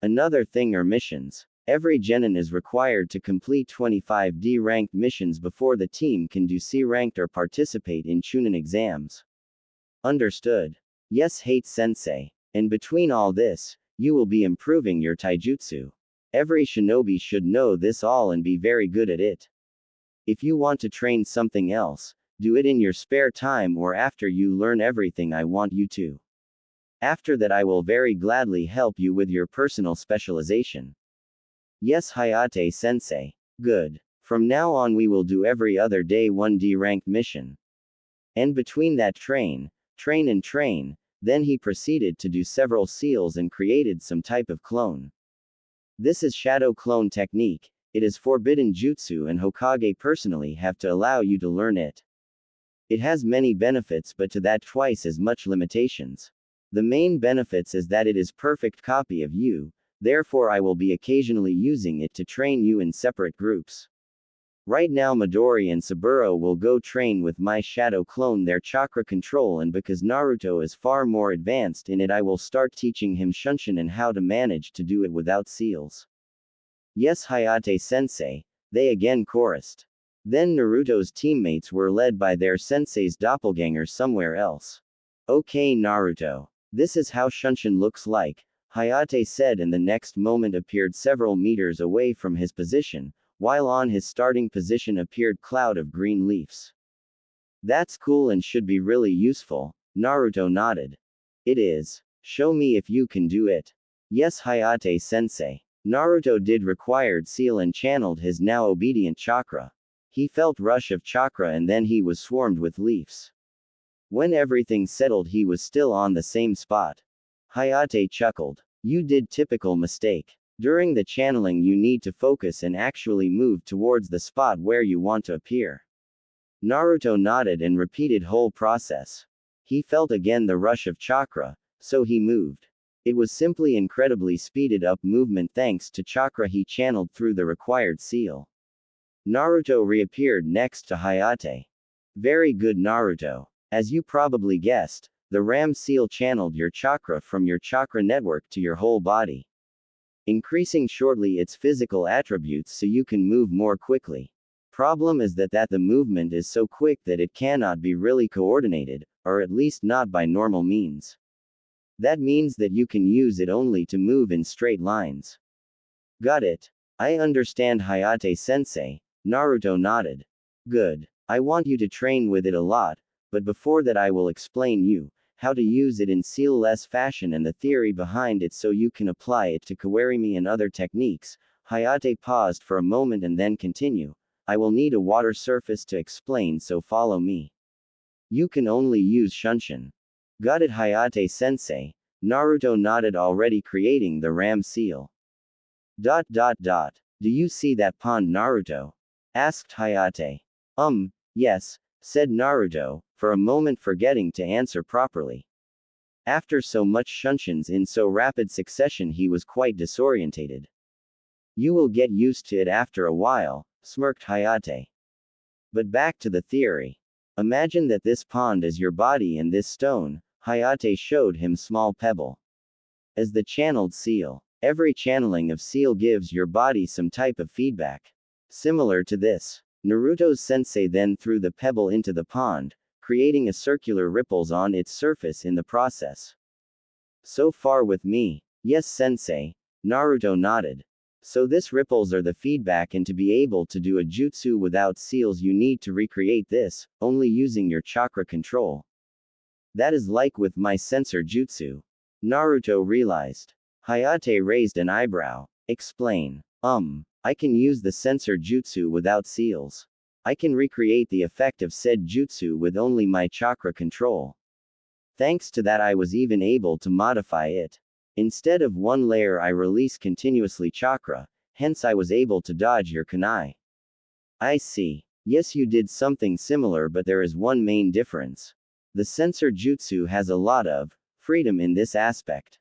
Another thing are missions. Every genin is required to complete 25 D-ranked missions before the team can do C-ranked or participate in Chunin exams. Understood. Yes, hate sensei. And between all this, you will be improving your taijutsu. Every shinobi should know this all and be very good at it. If you want to train something else, do it in your spare time or after you learn everything I want you to. After that I will very gladly help you with your personal specialization. Yes, Hayate sensei. Good. From now on we will do every other day 1D ranked mission. And between that train, then he proceeded to do several seals and created some type of clone. This is shadow clone technique. It is forbidden jutsu and Hokage personally have to allow you to learn it. It has many benefits but to that twice as much limitations. The main benefits is that it is perfect copy of you, therefore I will be occasionally using it to train you in separate groups. Right now Midori and Saburo will go train with my shadow clone their chakra control, and because Naruto is far more advanced in it I will start teaching him Shunshin and how to manage to do it without seals. Yes, Hayate sensei, they again chorused. Then Naruto's teammates were led by their sensei's doppelganger somewhere else. Okay Naruto. This is how Shunshin looks like, Hayate said, and the next moment appeared several meters away from his position, while on his starting position appeared cloud of green leaves. That's cool and should be really useful, Naruto nodded. It is. Show me if you can do it. Yes, Hayate sensei. Naruto did required seal and channeled his now obedient chakra. He felt rush of chakra and then he was swarmed with leaves. When everything settled he was still on the same spot. Hayate chuckled. You did typical mistake. During the channeling you need to focus and actually move towards the spot where you want to appear. Naruto nodded and repeated whole process. He felt again the rush of chakra, so he moved. It was simply incredibly speeded up movement thanks to chakra he channeled through the required seal. Naruto reappeared next to Hayate. Very good Naruto. As you probably guessed, the Ram seal channeled your chakra from your chakra network to your whole body, increasing shortly its physical attributes so you can move more quickly. Problem is that the movement is so quick that it cannot be really coordinated, or at least not by normal means. That means that you can use it only to move in straight lines. Got it. I understand Hayate sensei, Naruto nodded. Good. I want you to train with it a lot, but before that I will explain you how to use it in seal-less fashion and the theory behind it so you can apply it to kawarimi and other techniques. Hayate paused for a moment and then continue. I will need a water surface to explain, so follow me. You can only use Shunshin. Got it Hayate sensei. Naruto nodded, already creating the ram seal. Do you see that pond Naruto? Asked Hayate. Yes, said Naruto, for a moment forgetting to answer properly. After so much Shunshins in so rapid succession he was quite disorientated. You will get used to it after a while, smirked Hayate. But back to the theory. Imagine that this pond is your body and this stone, Hayate showed him small pebble, as the channeled seal. Every channeling of seal gives your body some type of feedback. Similar to this, Naruto's sensei then threw the pebble into the pond, creating a circular ripples on its surface in the process. So far with me? Yes sensei, Naruto nodded. So this ripples are the feedback, and to be able to do a jutsu without seals you need to recreate this, only using your chakra control. That is like with my sensor jutsu. Naruto realized. Hayate raised an eyebrow. Explain. I can use the sensor jutsu without seals. I can recreate the effect of said jutsu with only my chakra control. Thanks to that I was even able to modify it. Instead of one layer I release continuously chakra, hence I was able to dodge your kunai. I see. Yes, you did something similar, but there is one main difference. The sensor jutsu has a lot of freedom in this aspect.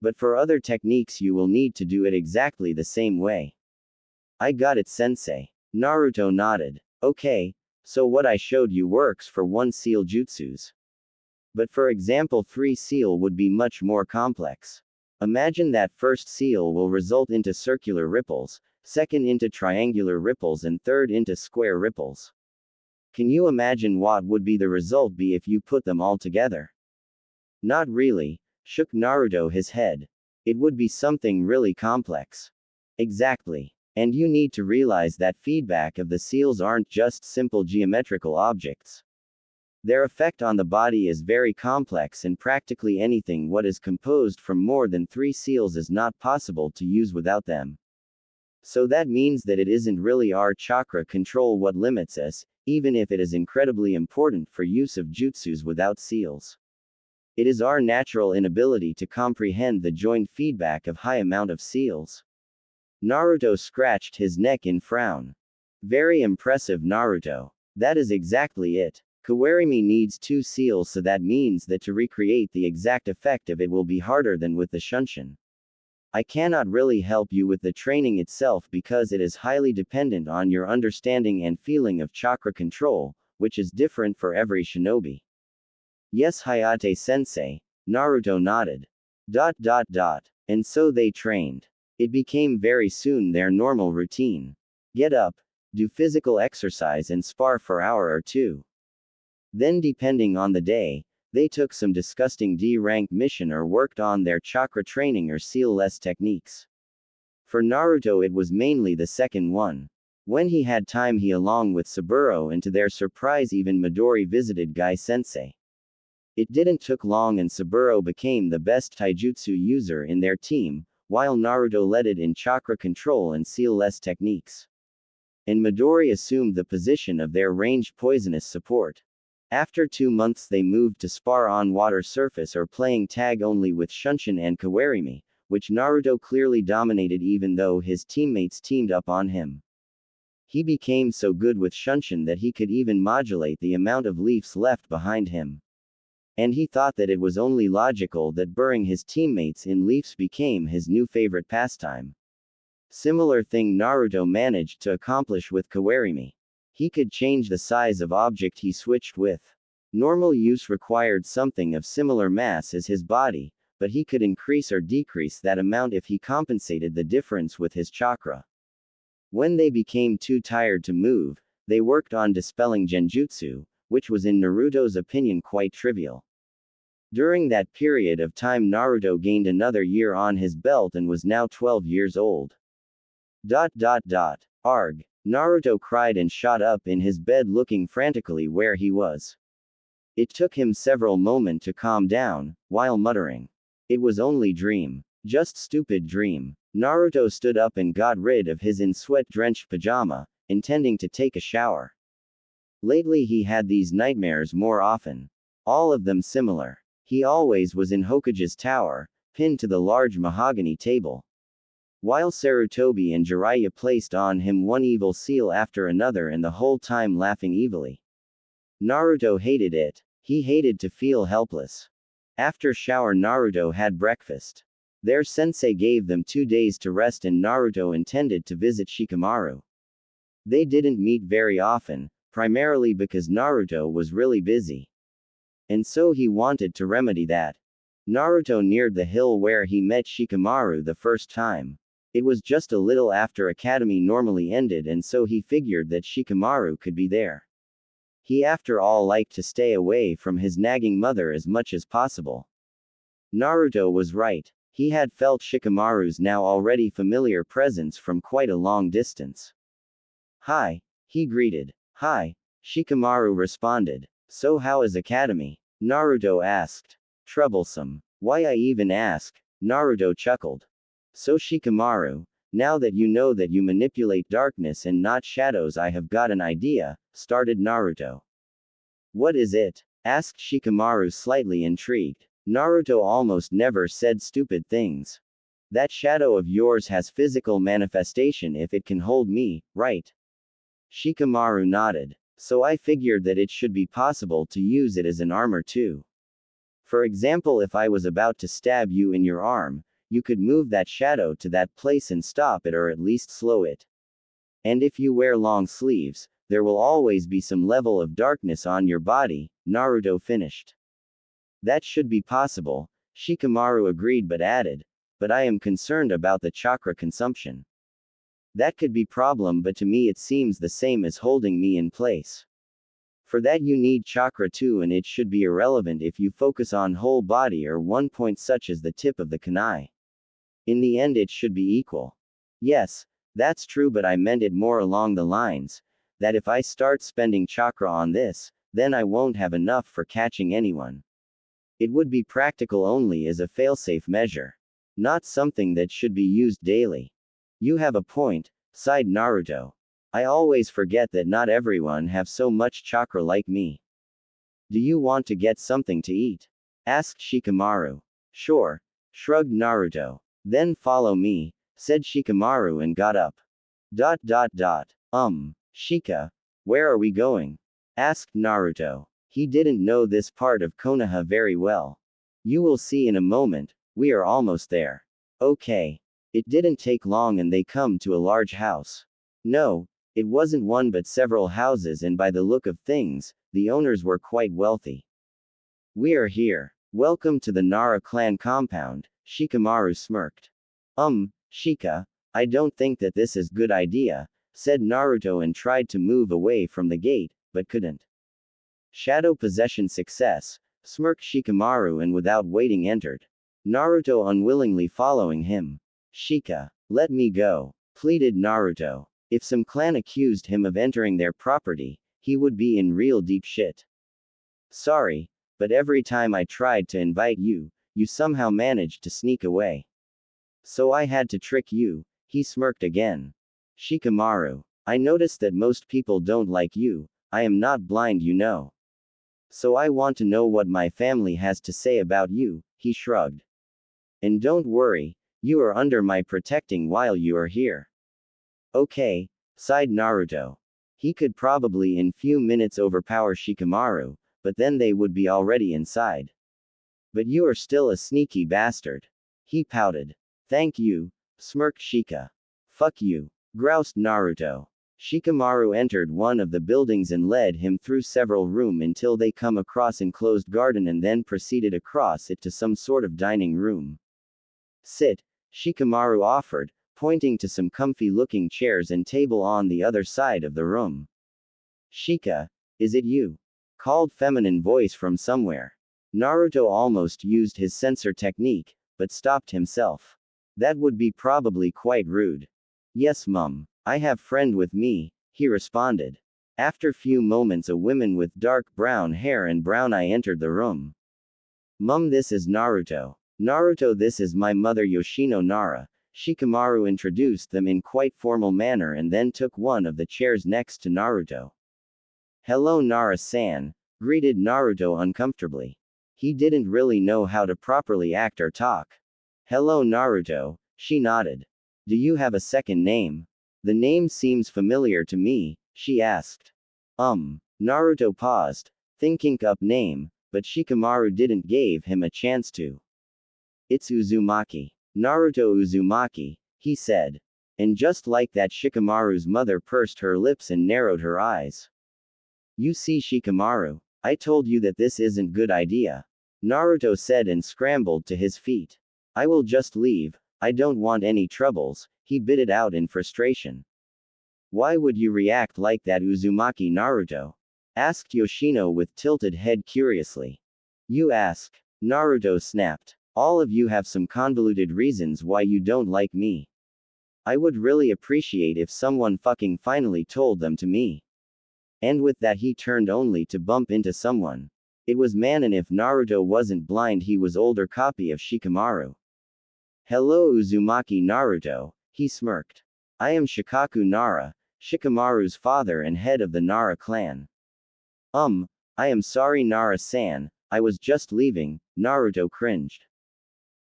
But for other techniques you will need to do it exactly the same way. I got it sensei. Naruto nodded. Okay, so what I showed you works for one seal jutsus. But for example 3 seal would be much more complex. Imagine that first seal will result into circular ripples, second into triangular ripples and third into square ripples. Can you imagine what would be the result be if you put them all together? Not really, shook Naruto his head. It would be something really complex. Exactly. And you need to realize that feedback of the seals aren't just simple geometrical objects. Their effect on the body is very complex and practically anything what is composed from more than 3 seals is not possible to use without them. So that means that it isn't really our chakra control what limits us, even if it is incredibly important for use of jutsus without seals. It is our natural inability to comprehend the joint feedback of high amount of seals. Naruto scratched his neck in frown. Very impressive, Naruto. That is exactly it. Kawarimi needs 2 seals, so that means that to recreate the exact effect of it will be harder than with the Shunshin. I cannot really help you with the training itself because it is highly dependent on your understanding and feeling of chakra control, which is different for every shinobi. Yes, Hayate-sensei, Naruto nodded. And so they trained. It became very soon their normal routine. Get up, do physical exercise and spar for an hour or 2. Then depending on the day, they took some disgusting D-rank mission or worked on their chakra training or seal-less techniques. For Naruto it was mainly the second one. When he had time he along with Saburo and to their surprise even Midori visited Gai-sensei. It didn't took long and Saburo became the best taijutsu user in their team, while Naruto led it in chakra control and seal-less techniques. And Midori assumed the position of their ranged poisonous support. After 2 months they moved to spar on water surface or playing tag only with Shunshin and Kawarimi, which Naruto clearly dominated even though his teammates teamed up on him. He became so good with Shunshin that he could even modulate the amount of leaves left behind him. And he thought that it was only logical that burying his teammates in leaves became his new favorite pastime. Similar thing Naruto managed to accomplish with Kawarimi. He could change the size of object he switched with. Normal use required something of similar mass as his body, but he could increase or decrease that amount if he compensated the difference with his chakra. When they became too tired to move, they worked on dispelling genjutsu, which was in Naruto's opinion quite trivial. During that period of time Naruto gained another year on his belt and was now 12 years old. Arg. Naruto cried and shot up in his bed looking frantically where he was. It took him several moments to calm down, while muttering. It was only dream. Just stupid dream. Naruto stood up and got rid of his in sweat-drenched pajama, intending to take a shower. Lately he had these nightmares more often. All of them similar. He always was in Hokage's tower, pinned to the large mahogany table. While Sarutobi and Jiraiya placed on him one evil seal after another and the whole time laughing evilly. Naruto hated it. He hated to feel helpless. After shower Naruto had breakfast. Their sensei gave them 2 days to rest and Naruto intended to visit Shikamaru. They didn't meet very often, primarily because Naruto was really busy. And so he wanted to remedy that. Naruto neared the hill where he met Shikamaru the first time. It was just a little after academy normally ended and so he figured that Shikamaru could be there. He after all liked to stay away from his nagging mother as much as possible. Naruto was right. He had felt Shikamaru's now already familiar presence from quite a long distance. Hi, he greeted. Hi, Shikamaru responded. So how is academy? Naruto asked. Troublesome. Why I even ask? Naruto chuckled. So Shikamaru, now that you manipulate darkness and not shadows I have got an idea, started Naruto. What is it? Asked Shikamaru slightly intrigued. Naruto almost never said stupid things. That shadow of yours has physical manifestation if it can hold me, right? Shikamaru nodded. So I figured that it should be possible to use it as an armor too. For example, if I was about to stab you in your arm, you could move that shadow to that place and stop it or at least slow it. And if you wear long sleeves, there will always be some level of darkness on your body, Naruto finished. That should be possible, Shikamaru agreed but added. But I am concerned about the chakra consumption. That could be problem, but to me it seems the same as holding me in place. For that you need chakra too, and it should be irrelevant if you focus on whole body or one point such as the tip of the kunai. In the end it should be equal. Yes, that's true, but I meant it more along the lines that if I start spending chakra on this, then I won't have enough for catching anyone. It would be practical only as a failsafe measure. Not something that should be used daily. You have a point, sighed Naruto. I always forget that not everyone have so much chakra like me. Do you want to get something to eat? Asked Shikamaru. Sure, shrugged Naruto. Then follow me, said Shikamaru and got up. Shika, where are we going? Asked Naruto. He didn't know this part of Konoha very well. You will see in a moment, we are almost there. Okay. It didn't take long and they come to a large house. No, it wasn't one but several houses, and by the look of things, the owners were quite wealthy. We are here. Welcome to the Nara clan compound, Shikamaru smirked. Shika, I don't think that this is good idea, said Naruto and tried to move away from the gate, but couldn't. Shadow possession success, smirked Shikamaru and without waiting entered. Naruto unwillingly following him. Shika, let me go, pleaded Naruto. If some clan accused him of entering their property, he would be in real deep shit. Sorry, but every time I tried to invite you, you somehow managed to sneak away. So I had to trick you, he smirked again. Shikamaru, I noticed that most people don't like you, I am not blind, you know. So I want to know what my family has to say about you, he shrugged. And don't worry, you are under my protecting while you are here. Okay, sighed Naruto. He could probably in few minutes overpower Shikamaru, but then they would be already inside. But you are still a sneaky bastard. He pouted. Thank you, smirked Shika. Fuck you, groused Naruto. Shikamaru entered one of the buildings and led him through several rooms until they come across enclosed garden and then proceeded across it to some sort of dining room. Sit, Shikamaru offered, pointing to some comfy-looking chairs and table on the other side of the room. Shika, is it you? Called feminine voice from somewhere. Naruto almost used his censor technique, but stopped himself. That would be probably quite rude. Yes, mum. I have friend with me, he responded. After few moments a woman with dark brown hair and brown eye entered the room. Mum, this is Naruto. Naruto, this is my mother Yoshino Nara. Shikamaru introduced them in quite formal manner and then took one of the chairs next to Naruto. Hello Nara-san, greeted Naruto uncomfortably. He didn't really know how to properly act or talk. Hello Naruto, she nodded. Do you have a second name? The name seems familiar to me, she asked. Naruto paused, thinking up name, but Shikamaru didn't give him a chance to. It's Uzumaki. Naruto Uzumaki, he said. And just like that Shikamaru's mother pursed her lips and narrowed her eyes. You see Shikamaru, I told you that this isn't good idea. Naruto said and scrambled to his feet. I will just leave, I don't want any troubles, he bit it out in frustration. Why would you react like that Uzumaki Naruto? Asked Yoshino with tilted head curiously. You ask. Naruto snapped. All of you have some convoluted reasons why you don't like me. I would really appreciate if someone fucking finally told them to me. And with that he turned only to bump into someone. It was man, and if Naruto wasn't blind he was older copy of Shikamaru. Hello Uzumaki Naruto, he smirked. I am Shikaku Nara, Shikamaru's father and head of the Nara clan. I am sorry Nara-san, I was just leaving, Naruto cringed.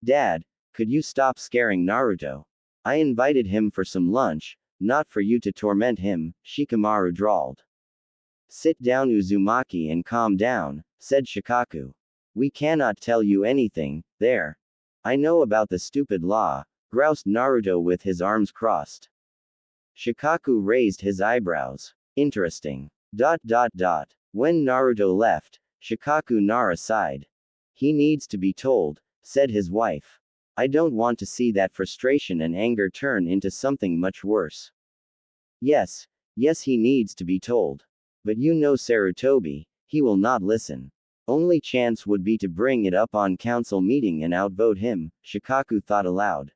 Dad, could you stop scaring Naruto? I invited him for some lunch, not for you to torment him, Shikamaru drawled. Sit down Uzumaki and calm down, said Shikaku. We cannot tell you anything, there. I know about the stupid law, groused Naruto with his arms crossed. Shikaku raised his eyebrows. Interesting. When Naruto left, Shikaku Nara sighed. He needs to be told, said his wife. I don't want to see that frustration and anger turn into something much worse. Yes, yes, he needs to be told. But you know Sarutobi, he will not listen. Only chance would be to bring it up on council meeting and outvote him, Shikaku thought aloud.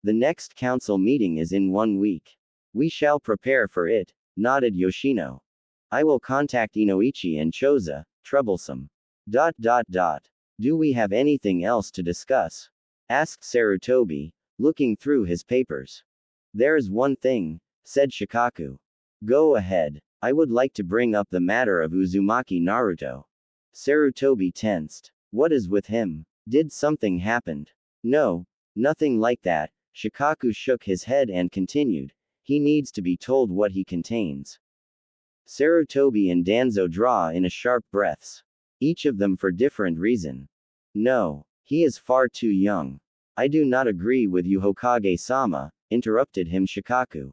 The next council meeting is in 1 week. We shall prepare for it, nodded Yoshino. I will contact Inoichi and Choza, troublesome. Do we have anything else to discuss? Asked Sarutobi, looking through his papers. There is one thing, said Shikaku. Go ahead. I would like to bring up the matter of Uzumaki Naruto. Sarutobi tensed. What is with him? Did something happen? No, nothing like that. Shikaku shook his head and continued. He needs to be told what he contains. Sarutobi and Danzo draw in a sharp breaths. Each of them for different reason. No, he is far too young. I do not agree with you, Hokage-sama, interrupted him Shikaku.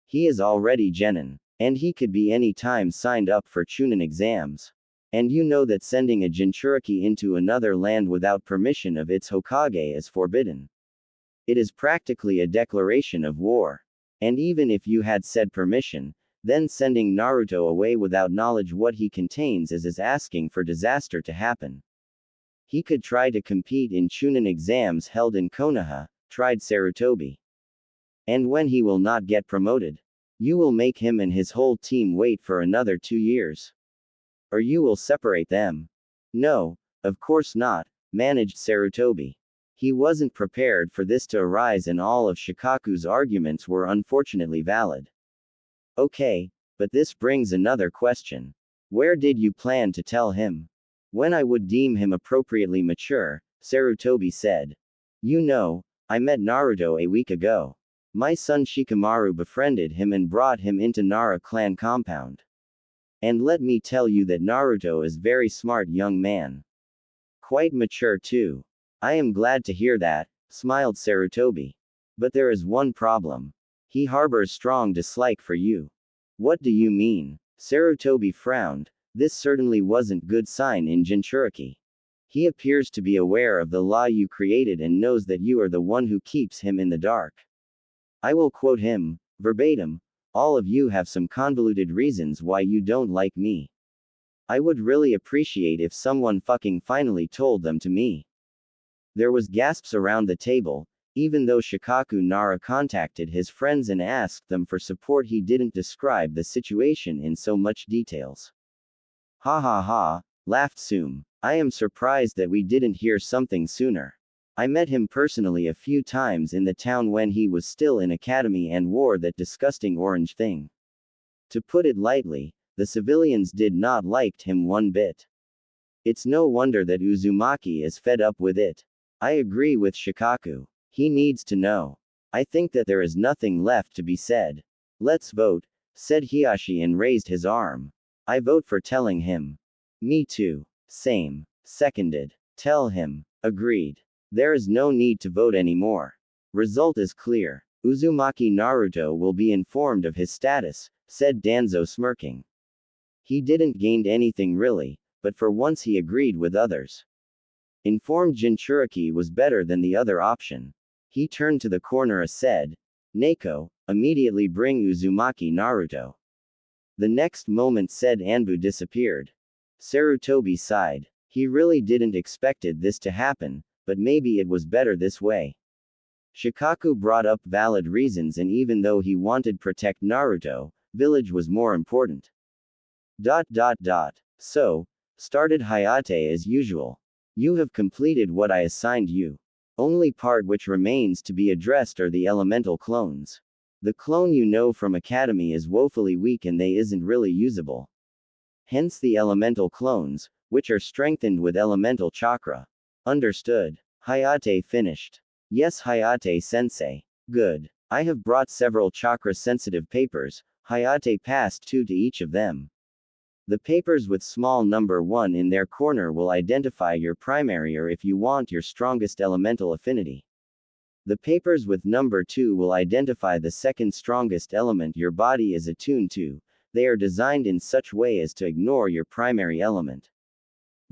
He is already genin, and he could be any time signed up for Chunin exams. And you know that sending a jinchuriki into another land without permission of its Hokage is forbidden. It is practically a declaration of war. And even if you had said permission, then sending Naruto away without knowledge what he contains is asking for disaster to happen. He could try to compete in Chunin exams held in Konoha, tried Sarutobi. And when he will not get promoted, you will make him and his whole team wait for another 2 years. Or you will separate them. No, of course not, managed Sarutobi. He wasn't prepared for this to arise, and all of Shikaku's arguments were unfortunately valid. Okay, but this brings another question. Where did you plan to tell him? When I would deem him appropriately mature, Sarutobi said. You know, I met Naruto a week ago. My son Shikamaru befriended him and brought him into Nara clan compound. And let me tell you that Naruto is very smart young man. Quite mature too. I am glad to hear that, smiled Sarutobi. But there is one problem. He harbors strong dislike for you. What do you mean? Sarutobi frowned. This certainly wasn't good sign in Jinchuriki. He appears to be aware of the law you created and knows that you are the one who keeps him in the dark. I will quote him, verbatim. All of you have some convoluted reasons why you don't like me. I would really appreciate if someone fucking finally told them to me. There was gasps around the table. Even though Shikaku Nara contacted his friends and asked them for support, he didn't describe the situation in so much details. Ha ha ha, laughed Sum. I am surprised that we didn't hear something sooner. I met him personally a few times in the town when he was still in academy and wore that disgusting orange thing. To put it lightly, the civilians did not like him one bit. It's no wonder that Uzumaki is fed up with it. I agree with Shikaku. He needs to know. I think that there is nothing left to be said. Let's vote, said Hiyashi and raised his arm. I vote for telling him. Me too. Same. Seconded. Tell him. Agreed. There is no need to vote anymore. Result is clear. Uzumaki Naruto will be informed of his status, said Danzo smirking. He didn't gain anything really, but for once he agreed with others. Informed Jinchuriki was better than the other option. He turned to the corner and said, Neko, immediately bring Uzumaki Naruto. The next moment said Anbu disappeared. Sarutobi sighed. He really didn't expected this to happen, but maybe it was better this way. Shikaku brought up valid reasons, and even though he wanted protect Naruto, village was more important. So, started Hayate as usual. You have completed what I assigned you. Only part which remains to be addressed are the elemental clones. The clone you know from academy is woefully weak and they isn't really usable. Hence the elemental clones, which are strengthened with elemental chakra. Understood. Hayate finished. Yes, Hayate-sensei. Good. I have brought several chakra-sensitive papers. Hayate passed 2 to each of them. The papers with small number 1 in their corner will identify your primary, or if you want, your strongest elemental affinity. The papers with number 2 will identify the second strongest element your body is attuned to. They are designed in such way as to ignore your primary element.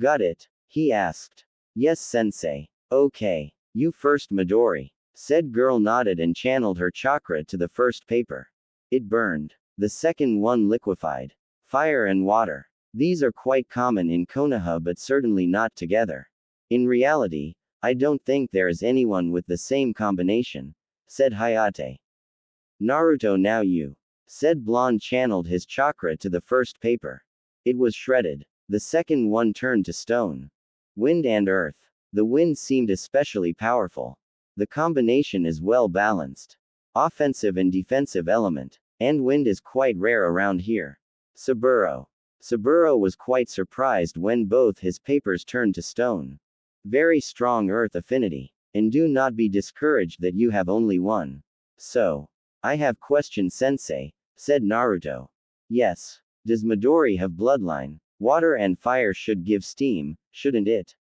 Got it. He asked. Yes, sensei. Okay. You first, Midori. Said girl nodded and channeled her chakra to the first paper. It burned. The second one liquefied. Fire and water. These are quite common in Konoha but certainly not together. In reality, I don't think there is anyone with the same combination, said Hayate. Naruto, now you. Said blonde channeled his chakra to the first paper. It was shredded. The second one turned to stone. Wind and earth. The wind seemed especially powerful. The combination is well balanced. Offensive and defensive element. And wind is quite rare around here. Saburo. Saburo was quite surprised when both his papers turned to stone. Very strong earth affinity. And do not be discouraged that you have only one. So. I have question, sensei, said Naruto. Yes. Does Midori have bloodline? Water and fire should give steam, shouldn't it?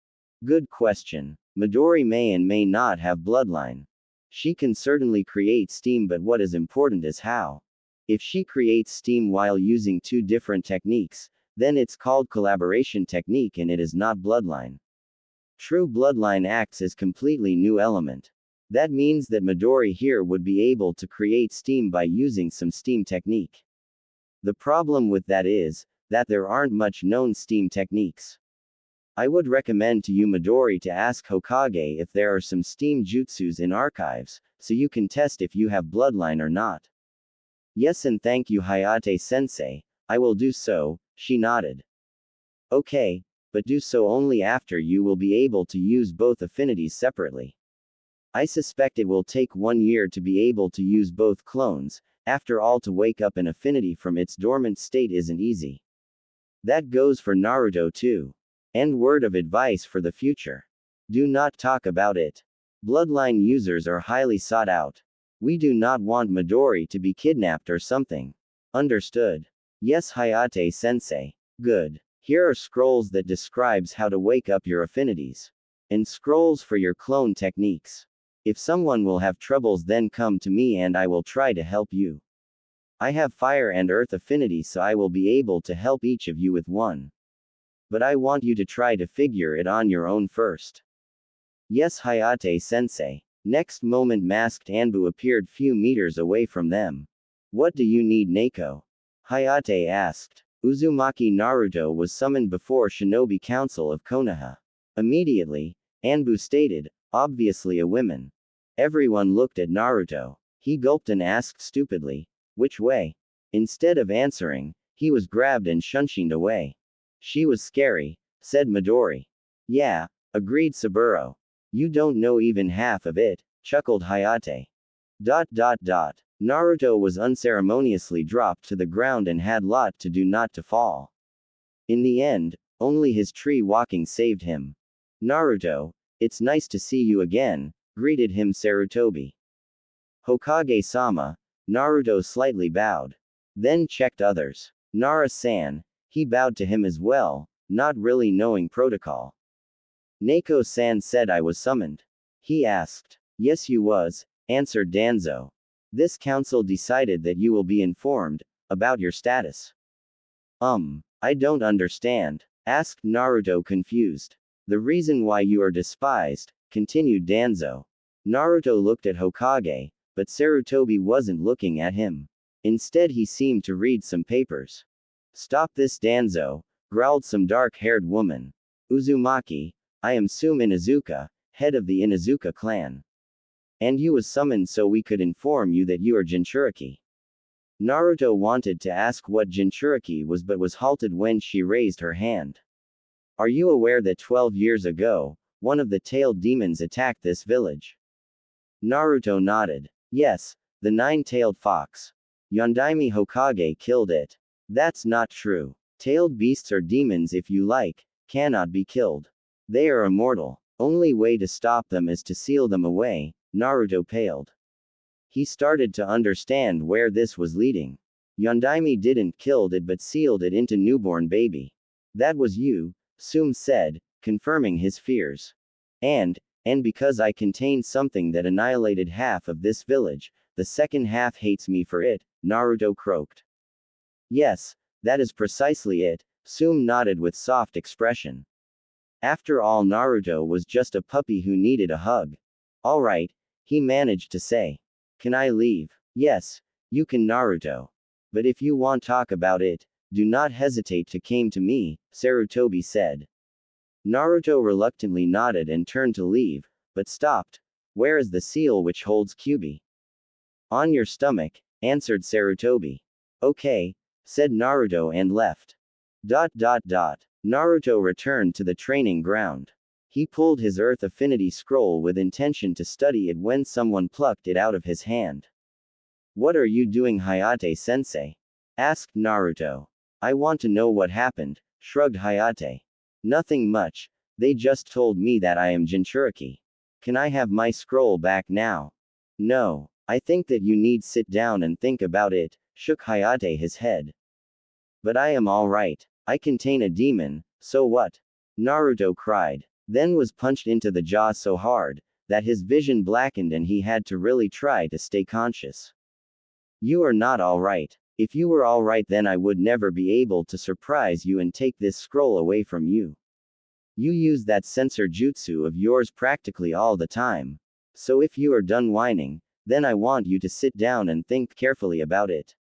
Good question. Midori may and may not have bloodline. She can certainly create steam, but what is important is how. If she creates steam while using two different techniques, then it's called collaboration technique and it is not bloodline. True bloodline acts as completely new element. That means that Midori here would be able to create steam by using some steam technique. The problem with that is that there aren't much known steam techniques. I would recommend to you, Midori, to ask Hokage if there are some steam jutsus in archives, so you can test if you have bloodline or not. Yes, and thank you, Hayate sensei, I will do so, she nodded. Okay, but do so only after you will be able to use both affinities separately. I suspect it will take 1 year to be able to use both clones. After all, to wake up an affinity from its dormant state isn't easy. That goes for Naruto too. And word of advice for the future. Do not talk about it. Bloodline users are highly sought out. We do not want Midori to be kidnapped or something. Understood? Yes, Hayate sensei. Good. Here are scrolls that describes how to wake up your affinities. And scrolls for your clone techniques. If someone will have troubles, then come to me and I will try to help you. I have fire and earth affinity, so I will be able to help each of you with one. But I want you to try to figure it on your own first. Yes, Hayate sensei. Next moment, masked Anbu appeared few meters away from them. What do you need, Neko? Hayate asked. Uzumaki Naruto was summoned before Shinobi Council of Konoha. Immediately, Anbu stated, obviously a woman. Everyone looked at Naruto. He gulped and asked stupidly, which way? Instead of answering, he was grabbed and shunshined away. She was scary, said Midori. Yeah, agreed Saburo. You don't know even half of it, chuckled Hayate. Naruto was unceremoniously dropped to the ground and had lot to do not to fall. In the end, only his tree walking saved him. Naruto, it's nice to see you again, greeted him Sarutobi. Hokage-sama, Naruto slightly bowed. Then checked others. Nara-san, he bowed to him as well, not really knowing protocol. Neko-san said I was summoned. He asked. Yes, you was, answered Danzo. This council decided that you will be informed about your status. I don't understand, asked Naruto confused. The reason why you are despised, continued Danzo. Naruto looked at Hokage, but Sarutobi wasn't looking at him. Instead, he seemed to read some papers. Stop this, Danzo, growled some dark-haired woman. Uzumaki, I am Sume Inuzuka, head of the Inuzuka clan. And you was summoned so we could inform you that you are jinchuriki. Naruto wanted to ask what jinchuriki was but was halted when she raised her hand. Are you aware that 12 years ago, one of the tailed demons attacked this village? Naruto nodded. Yes, the 9-tailed fox. Yondaime Hokage killed it. That's not true. Tailed beasts are demons, if you like, cannot be killed. They are immortal. Only way to stop them is to seal them away, Naruto paled. He started to understand where this was leading. Yondaime didn't killed it but sealed it into newborn baby. That was you, Sume said, confirming his fears. And because I contained something that annihilated half of this village, the second half hates me for it, Naruto croaked. Yes, that is precisely it, Sume nodded with soft expression. After all, Naruto was just a puppy who needed a hug. Alright, he managed to say. Can I leave? Yes, you can, Naruto. But if you want talk about it, do not hesitate to come to me, Sarutobi said. Naruto reluctantly nodded and turned to leave, but stopped. Where is the seal which holds Kyuubi? On your stomach, answered Sarutobi. Okay, said Naruto and left. Naruto returned to the training ground. He pulled his Earth Affinity scroll with intention to study it when someone plucked it out of his hand. What are you doing, Hayate-sensei? Asked Naruto. I want to know what happened, shrugged Hayate. Nothing much, they just told me that I am Jinchuriki. Can I have my scroll back now? No, I think that you need sit down and think about it, shook Hayate his head. But I am alright, I contain a demon, so what? Naruto cried, then was punched into the jaw so hard, that his vision blackened and he had to really try to stay conscious. You are not alright. If you were alright, then I would never be able to surprise you and take this scroll away from you. You use that sensor jutsu of yours practically all the time. So if you are done whining, then I want you to sit down and think carefully about it.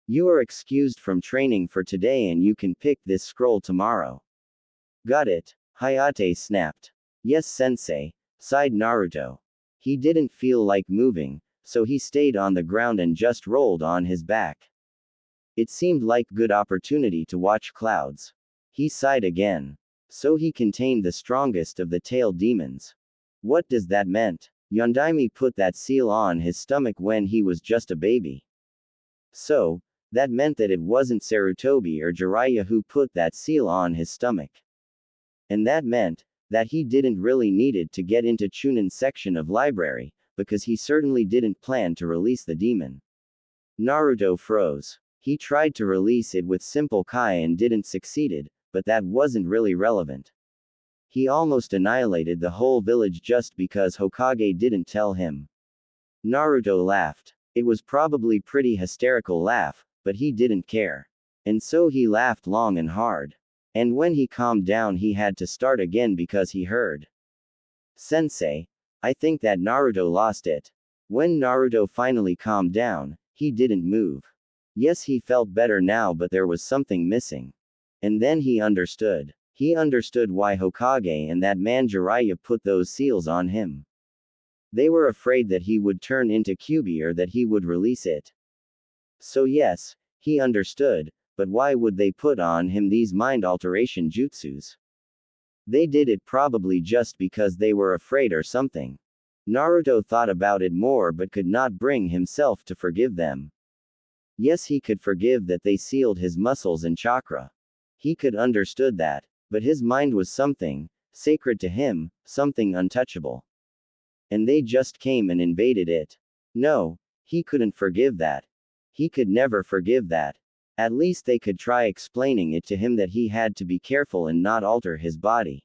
You are excused from training for today and you can pick this scroll tomorrow. Got it? Hayate snapped. Yes, sensei, sighed Naruto. He didn't feel like moving, so he stayed on the ground and just rolled on his back. It seemed like good opportunity to watch clouds. He sighed again. So he contained the strongest of the tail demons. What does that meant? Yondaime put that seal on his stomach when he was just a baby. So, that meant that it wasn't Sarutobi or Jiraiya who put that seal on his stomach. And that meant that he didn't really needed to get into Chunin section of library, because he certainly didn't plan to release the demon. Naruto froze. He tried to release it with simple Kai and didn't succeeded, but that wasn't really relevant. He almost annihilated the whole village just because Hokage didn't tell him. Naruto laughed. It was probably pretty hysterical laugh, but he didn't care. And so he laughed long and hard. And when he calmed down he had to start again because he heard. Sensei, I think that Naruto lost it. When Naruto finally calmed down, he didn't move. Yes, he felt better now, but there was something missing. And then he understood. He understood why Hokage and that man Jiraiya put those seals on him. They were afraid that he would turn into Kyuubi or that he would release it. So yes, he understood, but why would they put on him these mind alteration jutsus? They did it probably just because they were afraid or something. Naruto thought about it more but could not bring himself to forgive them. Yes, he could forgive that they sealed his muscles and chakra. He could understood that, but his mind was something sacred to him, something untouchable. And they just came and invaded it. No, he couldn't forgive that. He could never forgive that. At least they could try explaining it to him that he had to be careful and not alter his body.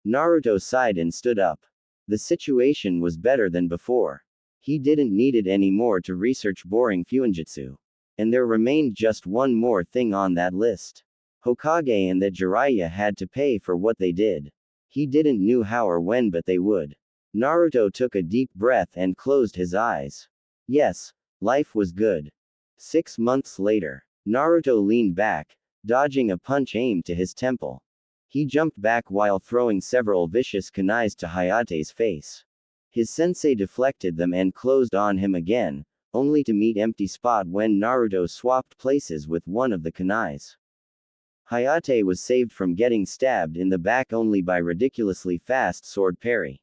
Naruto sighed and stood up. The situation was better than before. He didn't need it anymore to research boring fuinjutsu. And there remained just one more thing on that list. Hokage and that Jiraiya had to pay for what they did. He didn't know how or when, but they would. Naruto took a deep breath and closed his eyes. Yes, life was good. 6 months later, Naruto leaned back, dodging a punch aimed to his temple. He jumped back while throwing several vicious kunais to Hayate's face. His sensei deflected them and closed on him again, only to meet empty spot when Naruto swapped places with one of the kunais. Hayate was saved from getting stabbed in the back only by ridiculously fast sword parry.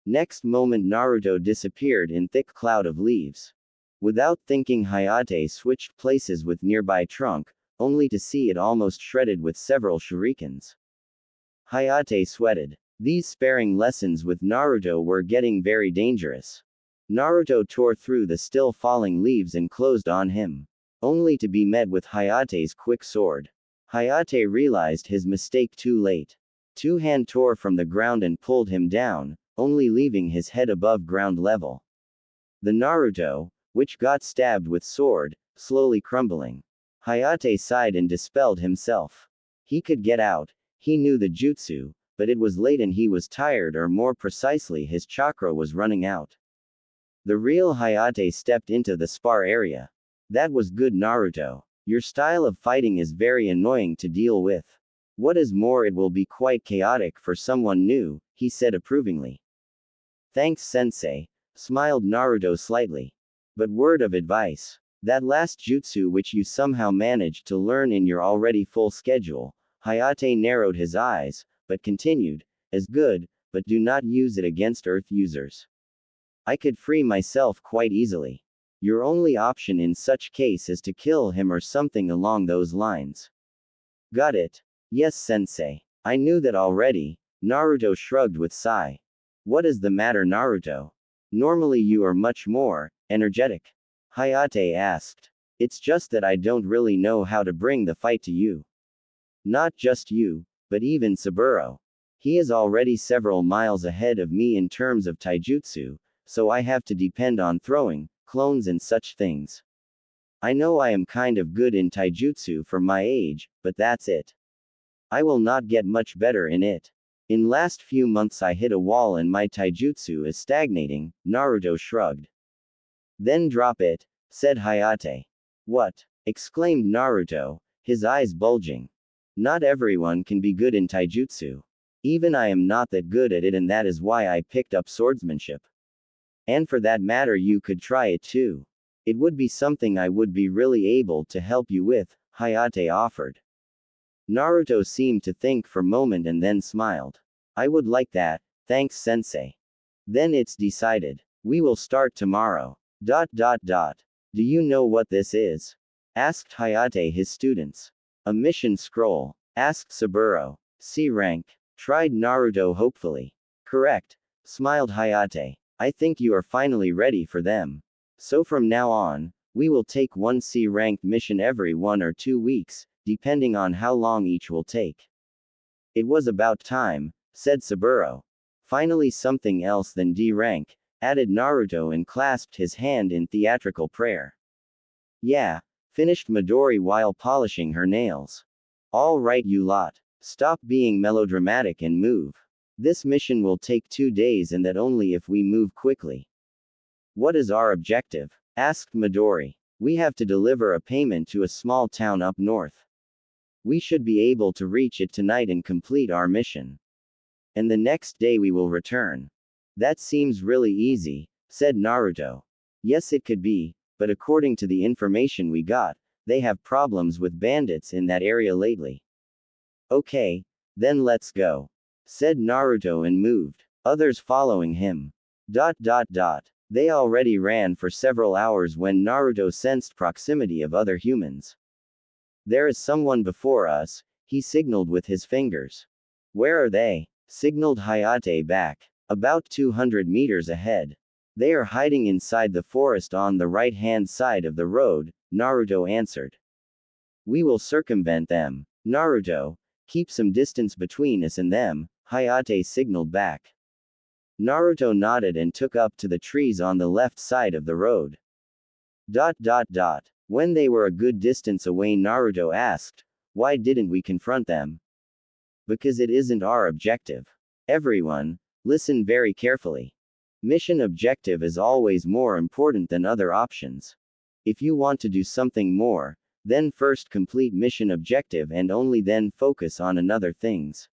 Next moment Naruto disappeared in thick cloud of leaves. Without thinking, Hayate switched places with nearby trunk, only to see it almost shredded with several shurikens. Hayate sweated. These sparring lessons with Naruto were getting very dangerous. Naruto tore through the still falling leaves and closed on him, only to be met with Hayate's quick sword. Hayate realized his mistake too late. Two-hand tore from the ground and pulled him down, only leaving his head above ground level. The Naruto, which got stabbed with sword, slowly crumbling. Hayate sighed and dispelled himself. He could get out. He knew the jutsu, but it was late and he was tired, or more precisely his chakra was running out. The real Hayate stepped into the spar area. That was good, Naruto. Your style of fighting is very annoying to deal with. What is more, it will be quite chaotic for someone new, he said approvingly. Thanks, sensei, smiled Naruto slightly. But word of advice. That last jutsu which you somehow managed to learn in your already full schedule, Hayate narrowed his eyes, but continued, is good, but do not use it against Earth users. I could free myself quite easily. Your only option in such case is to kill him or something along those lines. Got it. Yes, sensei. I knew that already. Naruto shrugged with sigh. What is the matter, Naruto? Normally you are much more energetic. Hayate asked. It's just that I don't really know how to bring the fight to you. Not just you, but even Saburo. He is already several miles ahead of me in terms of taijutsu, so I have to depend on throwing, clones and such things. I know I am kind of good in taijutsu for my age, but that's it. I will not get much better in it. In last few months I hit a wall and my taijutsu is stagnating, Naruto shrugged. Then drop it, said Hayate. What? Exclaimed Naruto, his eyes bulging. Not everyone can be good in taijutsu. Even I am not that good at it, and that is why I picked up swordsmanship. And for that matter you could try it too. It would be something I would be really able to help you with, Hayate offered. Naruto seemed to think for a moment and then smiled. I would like that, thanks sensei. Then it's decided. We will start tomorrow. Do you know what this is? Asked Hayate his students. A mission scroll, asked Saburo. C rank. Tried Naruto hopefully. Correct, smiled Hayate. I think you are finally ready for them. So from now on, we will take one C ranked mission every 1 or 2 weeks, depending on how long each will take. It was about time, said Saburo. Finally something else than D rank, added Naruto and clasped his hand in theatrical prayer. Yeah, finished Midori while polishing her nails. All right, you lot. Stop being melodramatic and move. This mission will take 2 days, and that only if we move quickly. What is our objective? Asked Midori. We have to deliver a payment to a small town up north. We should be able to reach it tonight and complete our mission. And the next day we will return. That seems really easy, said Naruto. Yes, it could be, but according to the information we got, they have problems with bandits in that area lately. Okay, then let's go, said Naruto and moved, others following him. They already ran for several hours when Naruto sensed proximity of other humans. There is someone before us, he signaled with his fingers. Where are they? Signaled Hayate back. About 200 meters ahead. They are hiding inside the forest on the right-hand side of the road, Naruto answered. We will circumvent them. Naruto, keep some distance between us and them, Hayate signaled back. Naruto nodded and took up to the trees on the left side of the road. When they were a good distance away, Naruto asked, why didn't we confront them? Because it isn't our objective. Everyone, listen very carefully. Mission objective is always more important than other options. If you want to do something more, then first complete mission objective and only then focus on another things.